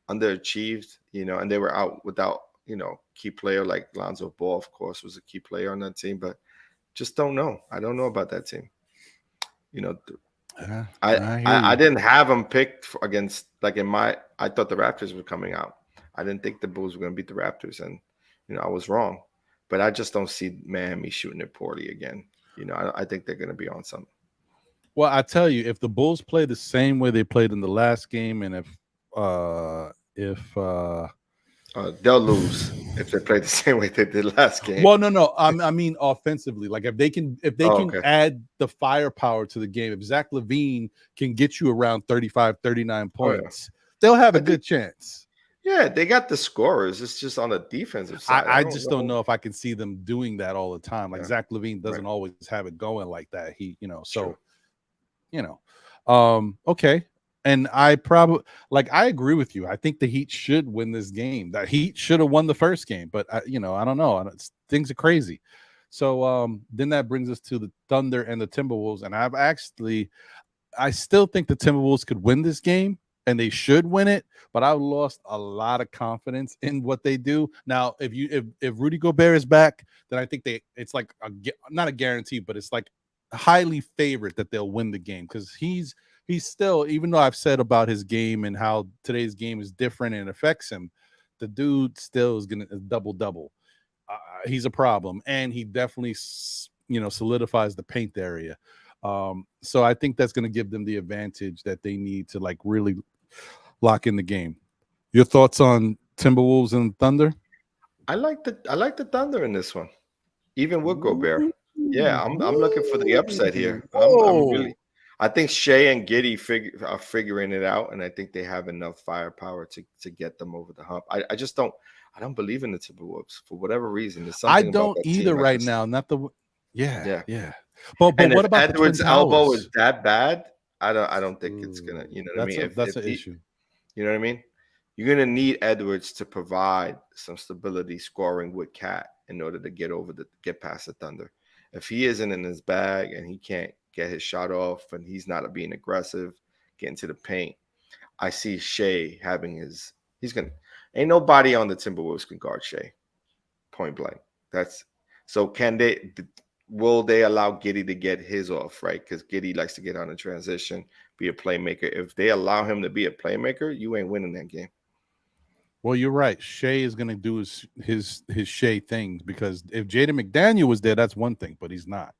underachieved, and they were out without, key player like Lonzo Ball, of course, was a key player on that team, but just don't know. I don't know about that team. I didn't have them picked against like I thought the Raptors were coming out. I didn't think the Bulls were going to beat the Raptors, and I was wrong. But I just don't see Miami shooting it poorly again. I think they're going to be on something. Well, I tell you, if the Bulls play the same way they played in the last game, and if they'll lose if they play the same way they did last game. Well, no, I mean offensively. Like if they can okay. add the firepower to the game, if Zach LaVine can get you around 35, 39 points, they'll have a good chance. Yeah, they got the scorers. It's just on the defensive side. I just don't know if I can see them doing that all the time. Like Zach LaVine doesn't Right. always have it going like that. He, so, True. Okay. And I probably I agree with you. I think the Heat should win this game. That Heat should have won the first game, but I don't know. Things are crazy. So then that brings us to the Thunder and the Timberwolves. And I still think the Timberwolves could win this game and they should win it, but I've lost a lot of confidence in what they do. Now, if Rudy Gobert is back, then I think it's like not a guarantee, but it's like highly favored that they'll win the game because he's still, even though I've said about his game and how today's game is different and affects him, the dude still is gonna double. He's a problem, and he definitely solidifies the paint area. So I think that's going to give them the advantage that they need to really lock in the game. Your thoughts on Timberwolves and Thunder? I like the Thunder in this one, even with Gobert. Yeah, I'm looking for the upset here. I think Shea and Giddey are figuring it out, and I think they have enough firepower to get them over the hump. I just don't believe in the Timberwolves for whatever reason. There's something I don't either right now. Not the yeah. But what about Edwards' elbow is that bad? I don't think it's gonna. You know what I mean? That's an issue. You know what I mean? You're gonna need Edwards to provide some stability scoring with Cat in order to get past the Thunder. If he isn't in his bag and he can't get his shot off and he's not being aggressive, getting to the paint, I see Shea ain't nobody on the Timberwolves can guard Shea. Point blank. Will they allow Giddey to get his off, right? Because Giddey likes to get on a transition, be a playmaker. If they allow him to be a playmaker, you ain't winning that game. Well, you're right. Shea is going to do his Shea things because if Jaden McDaniel was there, that's one thing, but he's not.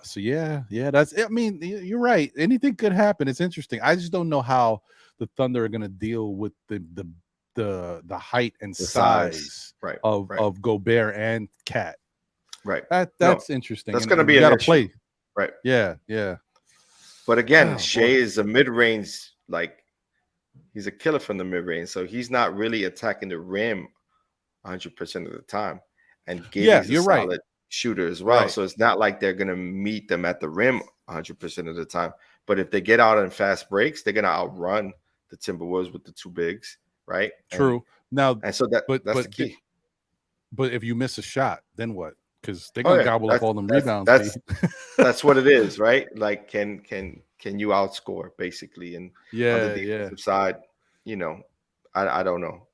So yeah, that's. I mean, you're right. Anything could happen. It's interesting. I just don't know how the Thunder are going to deal with the height and the size of Gobert and Cat. Right. That's interesting. That's going to be an issue. Play. Right. Yeah. But again, Shea is a mid-range, he's a killer from the mid-range, so he's not really attacking the rim 100% of the time. And Giddey's a solid shooter as well, so it's not like they're going to meet them at the rim 100% of the time. But if they get out in fast breaks, they're going to outrun the Timberwolves with the two bigs, right? True. And so that's the key. But if you miss a shot, then what? Because they're gonna gobble up all them rebounds. That's what it is, right? Like, can you outscore basically? And on the defensive side, I don't know.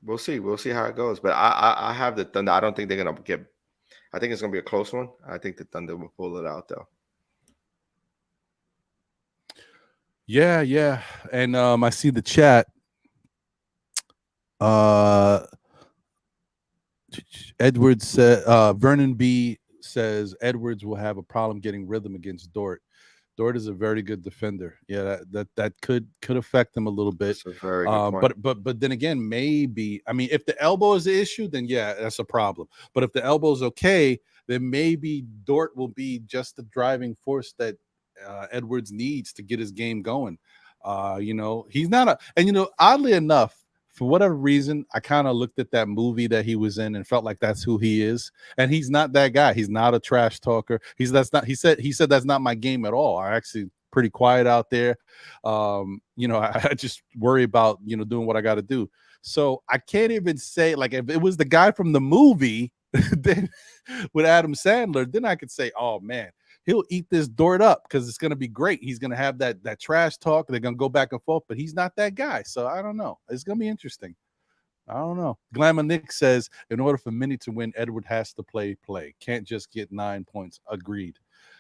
We'll see. We'll see how it goes. But I have the Thunder. I don't think they're gonna get. I think it's gonna be a close one. I think the Thunder will pull it out though. Yeah. And I see the chat. Edwards said Vernon B says Edwards will have a problem getting rhythm against Dort. Dort is a very good defender. Yeah, that could affect him a little bit. That's a very good point. But then again, maybe I mean, if the elbow is the issue, then yeah, that's a problem. But if the elbow is okay, then maybe Dort will be just the driving force that Edwards needs to get his game going. He's not and oddly enough, for whatever reason, I kind of looked at that movie that he was in and felt like that's who he is. And he's not that guy. He's not a trash talker. He said that's not my game at all. I actually pretty quiet out there. I just worry about, doing what I got to do. So I can't even say, like, if it was the guy from the movie then with Adam Sandler, then I could say, oh man, he'll eat this Dort up because it's going to be great. He's going to have that trash talk. They're going to go back and forth, but he's not that guy. So I don't know. It's going to be interesting. I don't know. Glamour Nick says, in order for Minnie to win, Edward has to play. Can't just get 9 points. Agreed.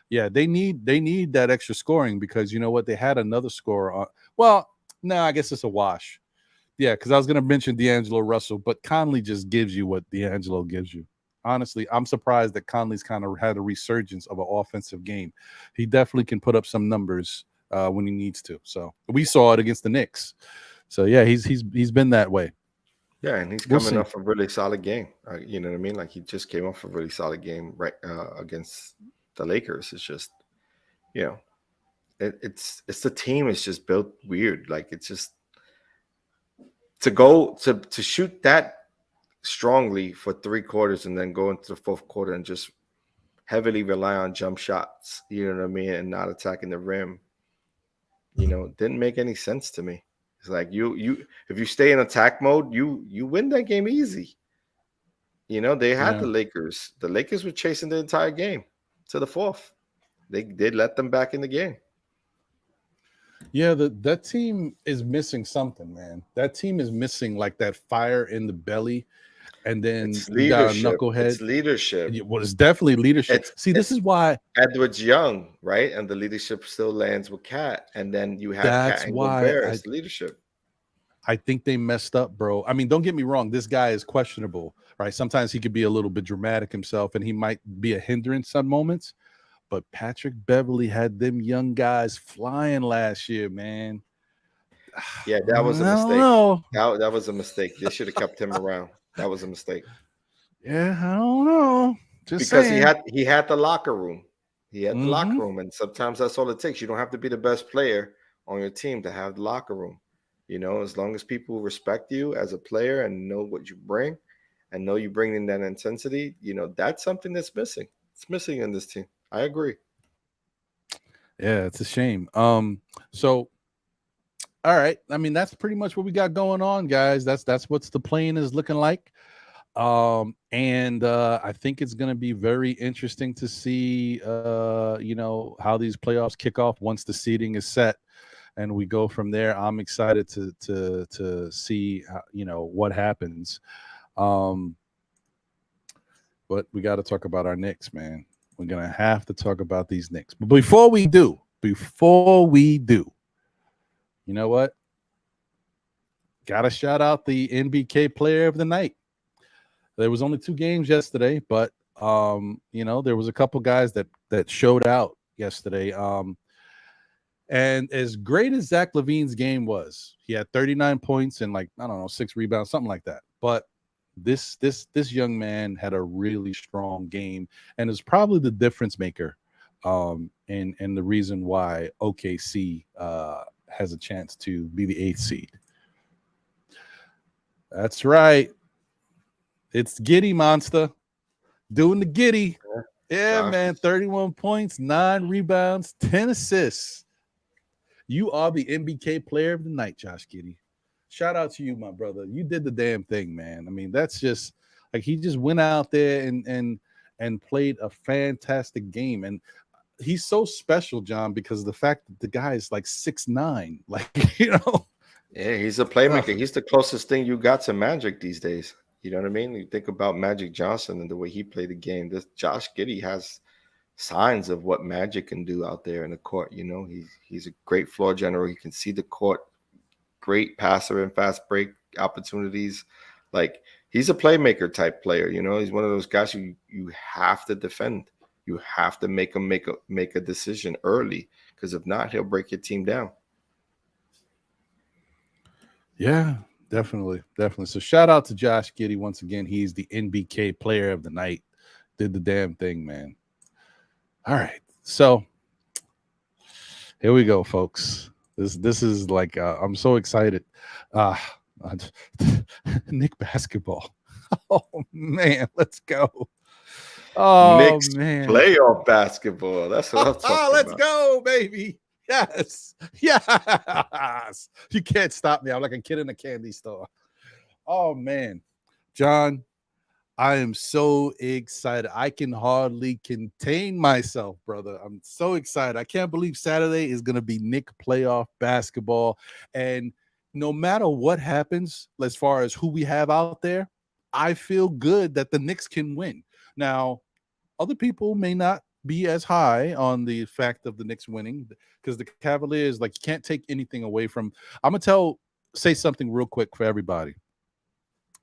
Yeah, they need that extra scoring because you know what? They had another scorer on. Well, no, I guess it's a wash. Yeah, because I was going to mention D'Angelo Russell, but Conley just gives you what D'Angelo gives you. Honestly, I'm surprised that Conley's kind of had a resurgence of an offensive game. He definitely can put up some numbers when he needs to. So we saw it against the Knicks. So yeah, he's been that way. Yeah, and he's coming off a really solid game. You know what I mean? Like he just came off a really solid game right against the Lakers. It's just, it's the team is just built weird. Like it's just to shoot that strongly for 3 quarters and then go into the fourth quarter and just heavily rely on jump shots, you know what I mean, and not attacking the rim, didn't make any sense to me. It's like you if you stay in attack mode, you win that game easy. They had the Lakers. The Lakers were chasing the entire game to the fourth. They did let them back in the game. Yeah, that team is missing something, man. That team is missing like that fire in the belly. And then you got a knucklehead. It's leadership. Well, it's definitely leadership. This is why Edwards young, right? And the leadership still lands with Cat. And then you have Cat and Gobert as leadership. I think they messed up, bro. I mean, don't get me wrong. This guy is questionable, right? Sometimes he could be a little bit dramatic himself, and he might be a hindrance some moments. But Patrick Beverley had them young guys flying last year, man. Yeah, that was a mistake. That was a mistake. They should have kept him around. That was a mistake. Yeah, I don't know. Because he had the locker room. He had the locker room, and sometimes that's all it takes. You don't have to be the best player on your team to have the locker room. As long as people respect you as a player and know what you bring and know you bring in that intensity, that's something that's missing. It's missing in this team. I agree. Yeah, it's a shame. So all right. I mean, that's pretty much what we got going on, guys. That's what's the plane is looking like. And I think it's going to be very interesting to see, how these playoffs kick off once the seeding is set, and we go from there. I'm excited to see, what happens. But we got to talk about our Knicks, man. We're gonna have to talk about these Knicks. But before we do, you know what? Got to shout out the NBK player of the night. There was only 2 games yesterday, but there was a couple guys that showed out yesterday. And as great as Zach LaVine's game was, he had 39 points and 6 rebounds, something like that. But this young man had a really strong game and is probably the difference maker, and the reason why OKC has a chance to be the 8th seed. That's right. It's Giddy Monster doing the Giddy. Yeah, man. 31 points, 9 rebounds, 10 assists. You are the NBK player of the night, Josh Giddey. Shout out to you, my brother. You did the damn thing, man. I mean, that's just like he just went out there and played a fantastic game. And he's so special, John, because of the fact that the guy is like 6'9". Like, Yeah, he's a playmaker. He's the closest thing you got to Magic these days. You know what I mean? You think about Magic Johnson and the way he played the game. This Josh Giddey has signs of what Magic can do out there in the court. He's a great floor general. He can see the court, great passer and fast break opportunities. Like he's a playmaker type player. He's one of those guys who you have to defend. You have to make him make a decision early, because if not, he'll break your team down. Yeah, definitely, definitely. So shout out to Josh Giddey once again. He's the NBK player of the night. Did the damn thing, man. All right, so here we go, folks. This is like I'm so excited. Uh, uh Nick basketball. Oh man, let's go. Oh Knicks man. playoff basketball. That's what I'm talking Let's about. go, baby. Yes. Yes. You can't stop me. I'm like a kid in a candy store. Oh man. John, I am so excited. I can hardly contain myself, brother. I'm so excited. I can't believe Saturday is going to be Knick playoff basketball. And no matter what happens, as far as who we have out there, I feel good that the Knicks can win. Now, other people may not be as high on the fact of the Knicks winning because the Cavaliers, like, you can't take anything away from. I'm gonna say something real quick for everybody.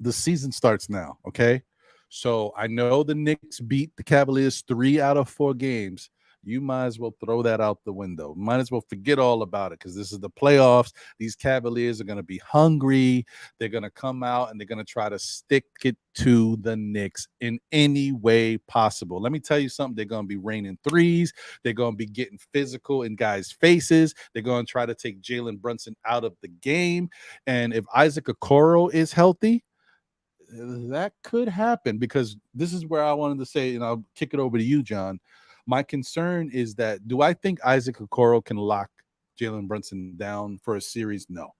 The season starts now, okay? So I know the Knicks beat the Cavaliers 3 out of 4 games. You might as well throw that out the window. Might as well forget all about it because this is the playoffs. These Cavaliers are going to be hungry. They're going to come out and they're going to try to stick it to the Knicks in any way possible. Let me tell you something. They're going to be raining threes. They're going to be getting physical in guys' faces. They're going to try to take Jalen Brunson out of the game. And if Isaac Okoro is healthy, that could happen because this is where I wanted to say, and I'll kick it over to you, John. My concern is that do I think Isaac Okoro can lock Jalen Brunson down for a series? No.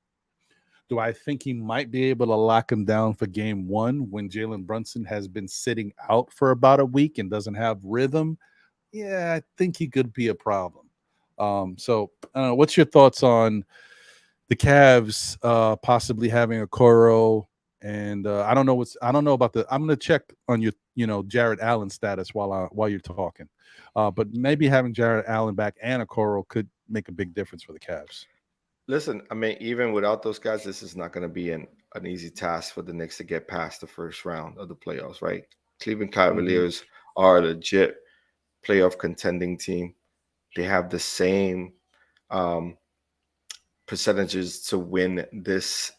Do I think he might be able to lock him down for game one when Jalen Brunson has been sitting out for about a week and doesn't have rhythm? Yeah, I think he could be a problem. So I don't know. What's your thoughts on the Cavs possibly having a Coro, and I don't know about the. I'm gonna check on your Jared Allen status while you're talking, but maybe having Jared Allen back and a Coro could make a big difference for the Cavs. Listen, I mean, even without those guys, this is not going to be an easy task for the Knicks to get past the first round of the playoffs, right? Cleveland Mm-hmm. Cavaliers are a legit playoff contending team. They have the same um, percentages to win this,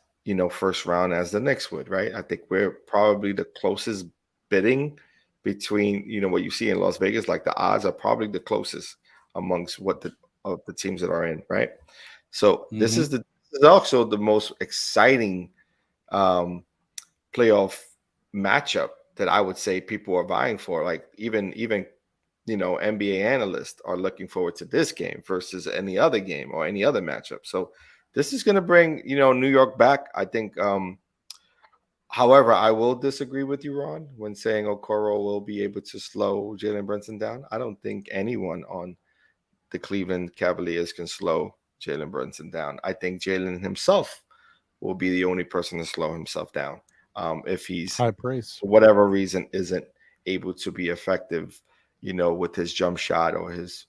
first round as the Knicks would, right? I think we're probably the closest bidding between, what you see in Las Vegas. Like the odds are probably the closest amongst what of the teams that are in, right? So Mm-hmm. this is also the most exciting um, playoff matchup that I would say people are vying for. Like even NBA analysts are looking forward to this game versus any other game or any other matchup. So this is going to bring New York back. I think. However, I will disagree with you, Ron, when saying Okoro will be able to slow Jalen Brunson down. I don't think anyone on the Cleveland Cavaliers can slow Jalen Brunson down. I think Jalen himself will be the only person to slow himself down if he's, High praise. for whatever reason, isn't able to be effective, with his jump shot or his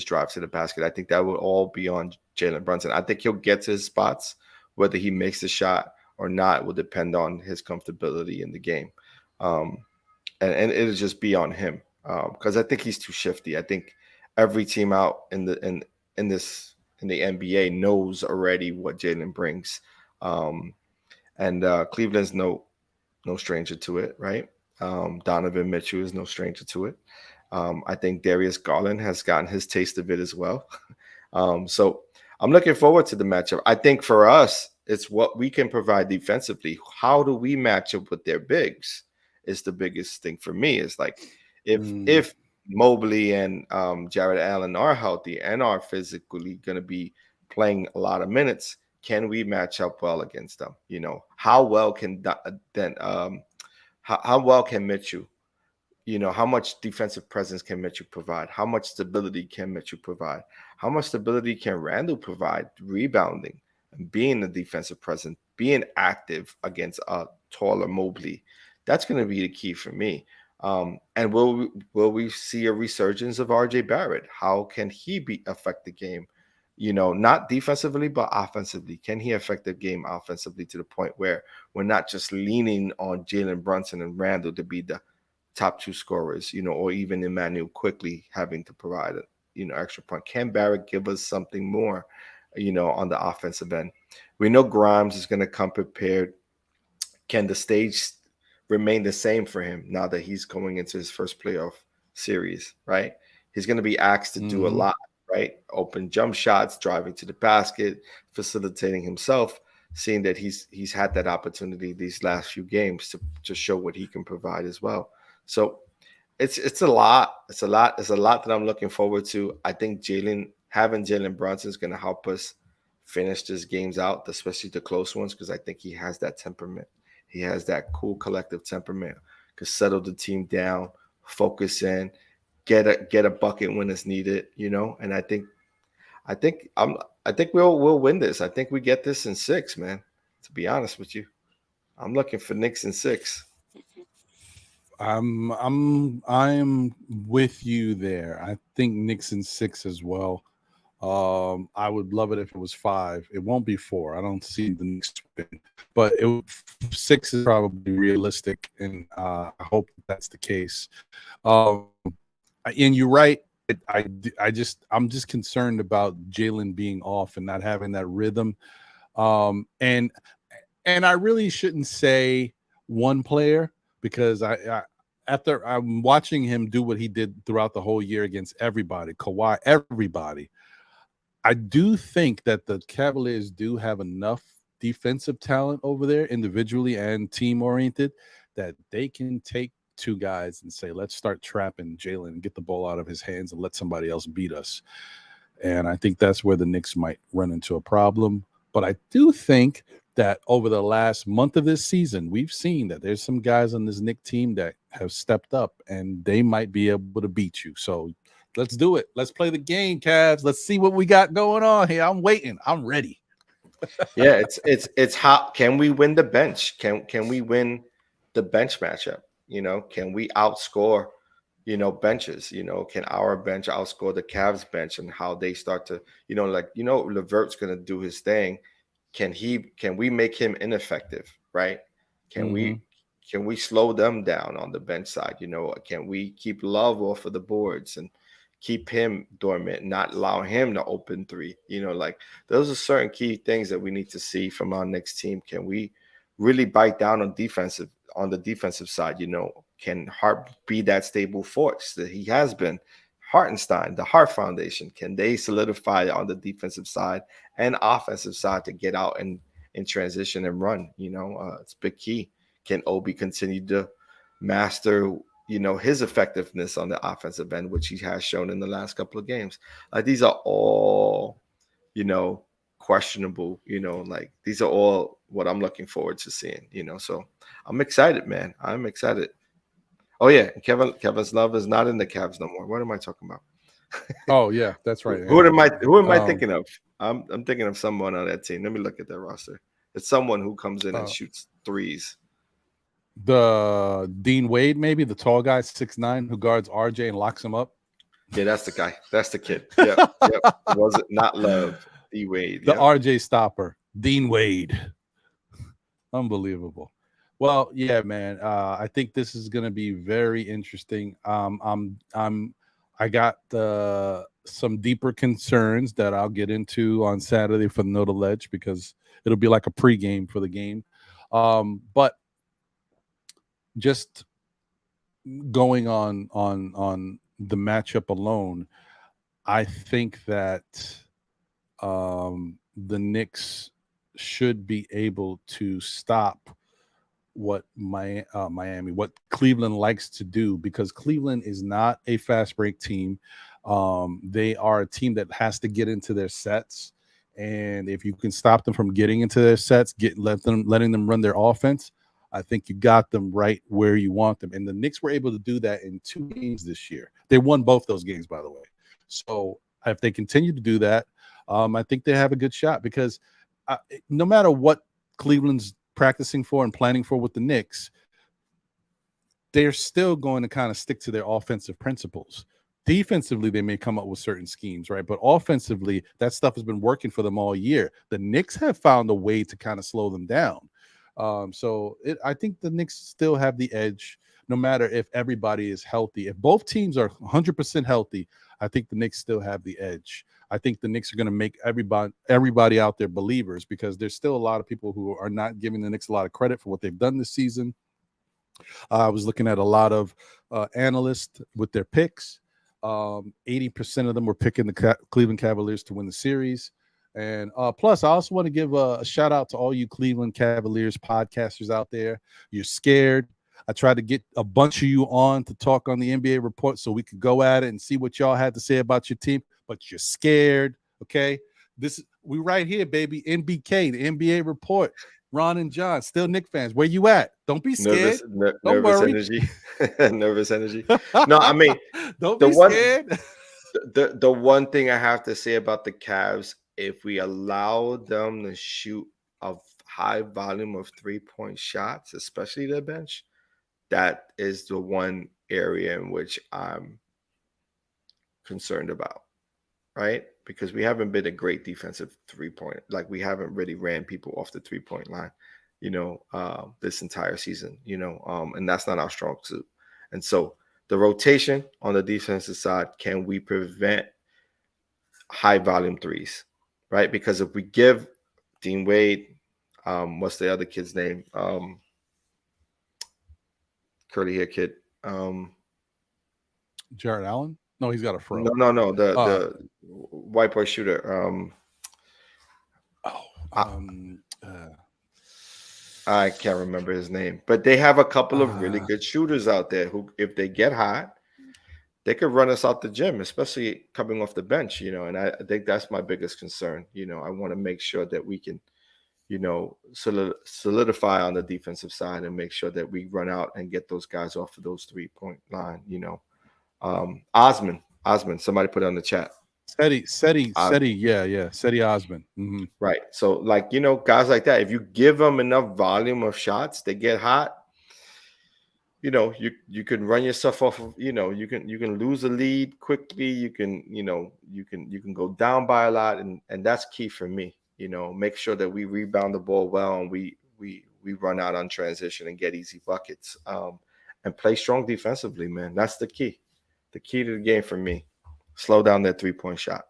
drive to the basket. I think that will all be on Jalen Brunson. I think he'll get to his spots. Whether he makes the shot or not will depend on his comfortability in the game. Um, and it'll just be on him because I think he's too shifty. I think every team out in this in the NBA knows already what Jalen brings, and Cleveland's no stranger to it, right? Donovan Mitchell is no stranger to it. I think Darius Garland has gotten his taste of it as well. So I'm looking forward to the matchup. I think for us, it's what we can provide defensively. How do we match up with their bigs? Is the biggest thing for me. Is like Mm. if Mobley and Jared Allen are healthy and are physically going to be playing a lot of minutes, can we match up well against them? How well can then how well can Mitchell? How much defensive presence can Mitchell provide? How much stability can Mitchell provide? How much stability can Randall provide? Rebounding and being a defensive presence, being active against a taller Mobley. That's going to be the key for me. And will we see a resurgence of RJ Barrett? How can he affect the game? Not defensively, but offensively. Can he affect the game offensively to the point where we're not just leaning on Jalen Brunson and Randall top two scorers, or even Emmanuel quickly having to provide extra point. Can Barrett give us something more, on the offensive end? We know Grimes is going to come prepared. Can the stage remain the same for him now that he's going into his first playoff series, right? He's going to be asked to do a lot, right? Open jump shots, driving to the basket, facilitating himself, seeing that he's had that opportunity these last few games to show what he can provide as well. So it's a lot. It's a lot. It's a lot that I'm looking forward to. I think having Jalen Brunson is going to help us finish these games out, especially the close ones, because I think he has that temperament. He has that cool collective temperament. Could settle the team down, focus in, get a bucket when it's needed, And I think we'll win this. I think we get this in 6, man. To be honest with you, I'm looking for Knicks in 6. I'm with you there. I think Knicks in 6 as well. I would love it if it was 5. It won't be 4. I don't see the Knicks win, but 6 is probably realistic, and I hope that's the case. And you're right. I'm just concerned about Jalen being off and not having that rhythm. And I really shouldn't say one player, because after I'm watching him do what he did throughout the whole year against everybody, Kawhi, everybody. I do think that the Cavaliers do have enough defensive talent over there, individually and team oriented, that they can take 2 guys and say, let's start trapping Jalen and get the ball out of his hands and let somebody else beat us. And I think that's where the Knicks might run into a problem. But I do think that over the last month of this season, we've seen that there's some guys on this Knicks team that have stepped up, and they might be able to beat you. So let's do it. Let's play the game, Cavs. Let's see what we got going on here. I'm waiting. I'm ready. Yeah, it's how can we win the bench? Can we win the bench matchup? Can we outscore, benches? Can our bench outscore the Cavs bench, and how they start to, Levert's gonna do his thing. Can we make him ineffective, right? Can we slow them down on the bench side? Can we keep Love off of the boards and keep him dormant, not allow him to open 3? Those are certain key things that we need to see from our next team. Can we really bite down on the defensive side? Can Hart be that stable force that he has been? Hartenstein, the Hart Foundation, can they solidify on the defensive side and offensive side to get out and transition and run? It's a big key. Can Obi continue to master his effectiveness on the offensive end, which he has shown in the last couple of games? These are all questionable. These are all what I'm looking forward to seeing. So I'm excited, man. I'm excited. Oh yeah, Kevin's Love is not in the Cavs no more. What am I talking about? Oh yeah, that's right. Who am I thinking of? I'm thinking of someone on that team. Let me look at their roster. It's someone who comes in and shoots threes. The Dean Wade, maybe the tall guy, 6'9", who guards RJ and locks him up. Yeah, that's the guy. That's the kid. Yep. Was it not Love? D Wade. The RJ stopper, Dean Wade. Unbelievable. Well, yeah, man. I think this is going to be very interesting. I got some deeper concerns that I'll get into on Saturday for the No to Ledge, because it'll be like a pregame for the game. But just going on the matchup alone, I think that the Knicks should be able to stop what what Cleveland likes to do, because Cleveland is not a fast break team. They are a team that has to get into their sets, and if you can stop them from getting into their sets, letting them run their offense, I think you got them right where you want them. And the Knicks were able to do that in 2 games this year. They won both those games, by the way. So if they continue to do that, I think they have a good shot, because no matter what Cleveland's practicing for and planning for with the Knicks, they're still going to kind of stick to their offensive principles. Defensively, they may come up with certain schemes, right? But offensively, that stuff has been working for them all year. The Knicks have found a way to kind of slow them down. I think the Knicks still have the edge, no matter if everybody is healthy. If both teams are 100% healthy, I think the Knicks still have the edge. I think the Knicks are going to make everybody out there believers, because there's still a lot of people who are not giving the Knicks a lot of credit for what they've done this season. I was looking at a lot of analysts with their picks. 80% of them were picking the Cleveland Cavaliers to win the series. And plus, I also want to give a shout out to all you Cleveland Cavaliers podcasters out there. You're scared. I tried to get a bunch of you on to talk on the NBA report so we could go at it and see what y'all had to say about your team, but you're scared. Okay. We right here, baby. NBK, the NBA report. Ron and John, still Knicks fans. Where you at? Don't be scared. Don't nervous worry. energy. Nervous energy. No, I mean, don't be scared. The one thing I have to say about the Cavs, if we allow them to shoot a high volume of 3-point shots, especially their bench, that is the one area in which I'm concerned about, right? Because we haven't been a great defensive 3-point. Like, we haven't really ran people off the 3-point line, this entire season, and that's not our strong suit. And so the rotation on the defensive side, can we prevent high volume threes, right? Because if we give Dean Wade, what's the other kid's name? Curly hair kid. Jared Allen? No, he's got a fro. No. The white boy shooter. I can't remember his name, but they have a couple of really good shooters out there who, if they get hot, they could run us out the gym, especially coming off the bench, and I think that's my biggest concern. I want to make sure that we can, solidify on the defensive side and make sure that we run out and get those guys off of those 3-point line. Osman, somebody put it on the chat. Seti, yeah, Seti Osman. Mm-hmm. Right. So, guys like that, if you give them enough volume of shots, they get hot. You can run yourself off of, you can lose a lead quickly. You can go down by a lot, and that's key for me. Make sure that we rebound the ball well, and we run out on transition and get easy buckets, and play strong defensively, man. That's the key. The key to the game for me. Slow down that 3-point shot.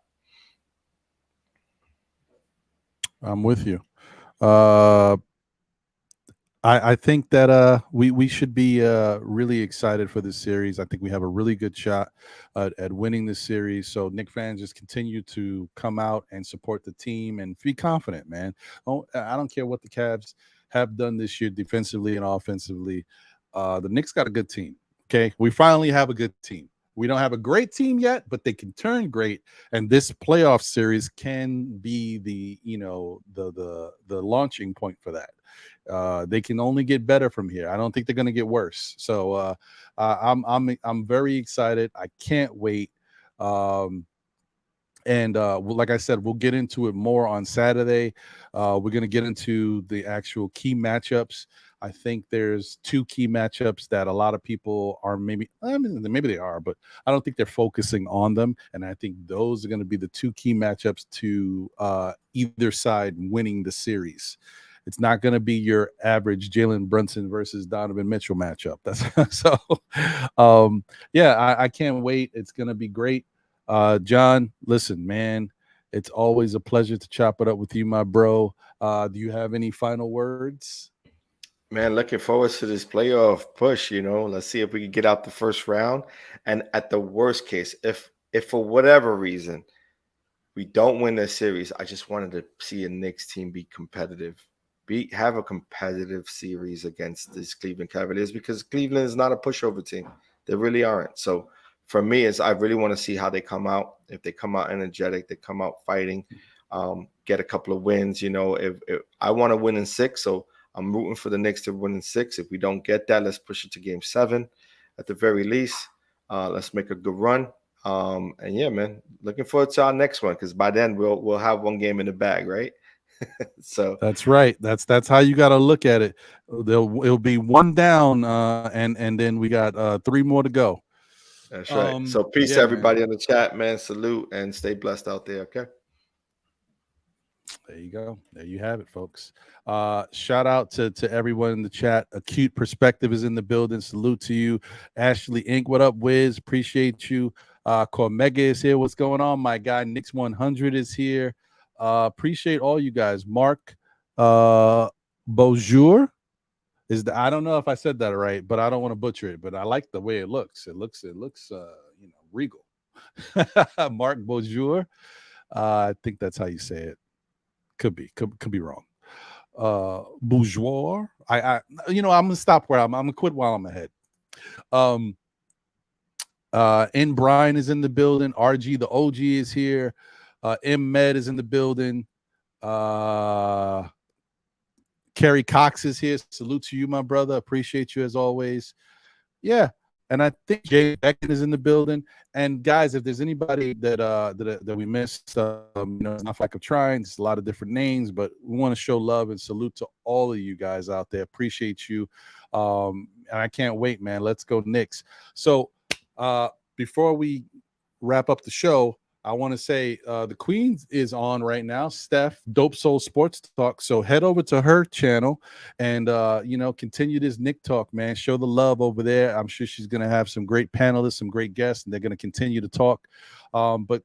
I'm with you. I think that we should be really excited for this series. I think we have a really good shot at winning this series. So Knicks fans, just continue to come out and support the team and be confident, man. I don't care what the Cavs have done this year defensively and offensively. The Knicks got a good team. Okay, we finally have a good team. We don't have a great team yet, but they can turn great, and this playoff series can be the launching point for that. They can only get better from here. I don't think they're going to get worse. So I'm very excited. I can't wait. And like I said, we'll get into it more on Saturday. We're going to get into the actual key matchups. I think there's 2 key matchups that a lot of people are maybe they are, but I don't think they're focusing on them. And I think those are going to be the 2 key matchups to either side winning the series. It's not going to be your average Jalen Brunson versus Donovan Mitchell matchup. That's so. I can't wait. It's going to be great. John, listen, man, it's always a pleasure to chop it up with you, my bro. Do you have any final words? Man, looking forward to this playoff push. Let's see if we can get out the first round. And at the worst case, if for whatever reason we don't win this series, I just wanted to see a Knicks team be competitive, have a competitive series against this Cleveland Cavaliers, because Cleveland is not a pushover team. They really aren't. So for me, I really want to see how they come out. If they come out energetic, they come out fighting, get a couple of wins. If I want to win in 6, so I'm rooting for the Knicks to win in 6. If we don't get that, let's push it to game 7 at the very least. Let's make a good run. And yeah, man, looking forward to our next one, because by then we'll have one game in the bag, right? So that's right. That's how you got to look at it. It'll be 1 down, and then we got 3 more to go. That's right. So peace to everybody in the chat, man. Salute and stay blessed out there. Okay. There you go. There you have it, folks. Shout out to everyone in the chat. Acute Perspective is in the building. Salute to you. Ashley Inc. What up, Wiz? Appreciate you. Cormega is here. What's going on, my guy? Knicks 100 is here. Appreciate all you guys. Mark Bonjour I don't know if I said that right, but I don't want to butcher it. But I like the way it looks. It looks regal. Mark Bonjour. I think that's how you say it. Could be wrong. Bourgeois. I'm gonna stop where I'm gonna quit while I'm ahead. N Brian is in the building. RG the OG is here. M Med is in the building. Kerry Cox is here. Salute to you, my brother. Appreciate you as always. Yeah. And I think Jay Beckett is in the building. And guys, if there's anybody that we missed, it's not like I'm trying. It's a lot of different names, but we want to show love and salute to all of you guys out there. Appreciate you. And I can't wait, man. Let's go Knicks. So before we wrap up the show, I want to say the Queen is on right now, Steph, Dope Soul Sports Talk. So head over to her channel and, continue this Nick Talk, man. Show the love over there. I'm sure she's going to have some great panelists, some great guests, and they're going to continue to talk. But,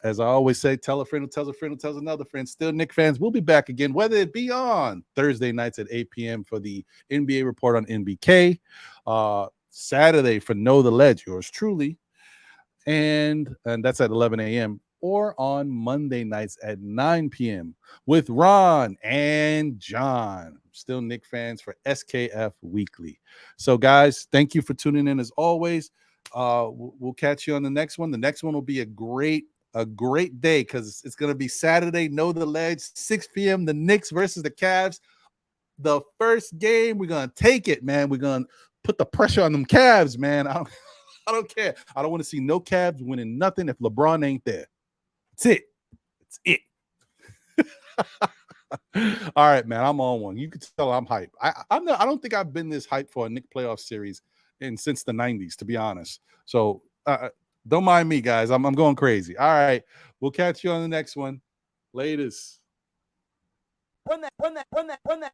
as I always say, tell a friend who tells a friend who tells another friend. Still, Knicks fans, we'll be back again, whether it be on Thursday nights at 8 p.m. for the NBA report on NBK, Saturday for Know the Ledge, yours truly. And that's at 11 a.m. or on Monday nights at 9 p.m. with Ron and John. Still Knicks fans for SKF Weekly. So, guys, thank you for tuning in as always. We'll catch you on the next one. The next one will be a great day because it's going to be Saturday. Know the Ledge, 6 p.m. The Knicks versus the Cavs. The first game, we're going to take it, man. We're going to put the pressure on them Cavs, man. I don't care. I don't want to see no Cavs winning nothing if LeBron ain't there. That's it. All right, man. I'm on one. You can tell I'm hyped. I don't think I've been this hyped for a Knicks playoff series since the 90s, to be honest. So don't mind me, guys. I'm going crazy. All right. We'll catch you on the next one. Latest. Run that Run that.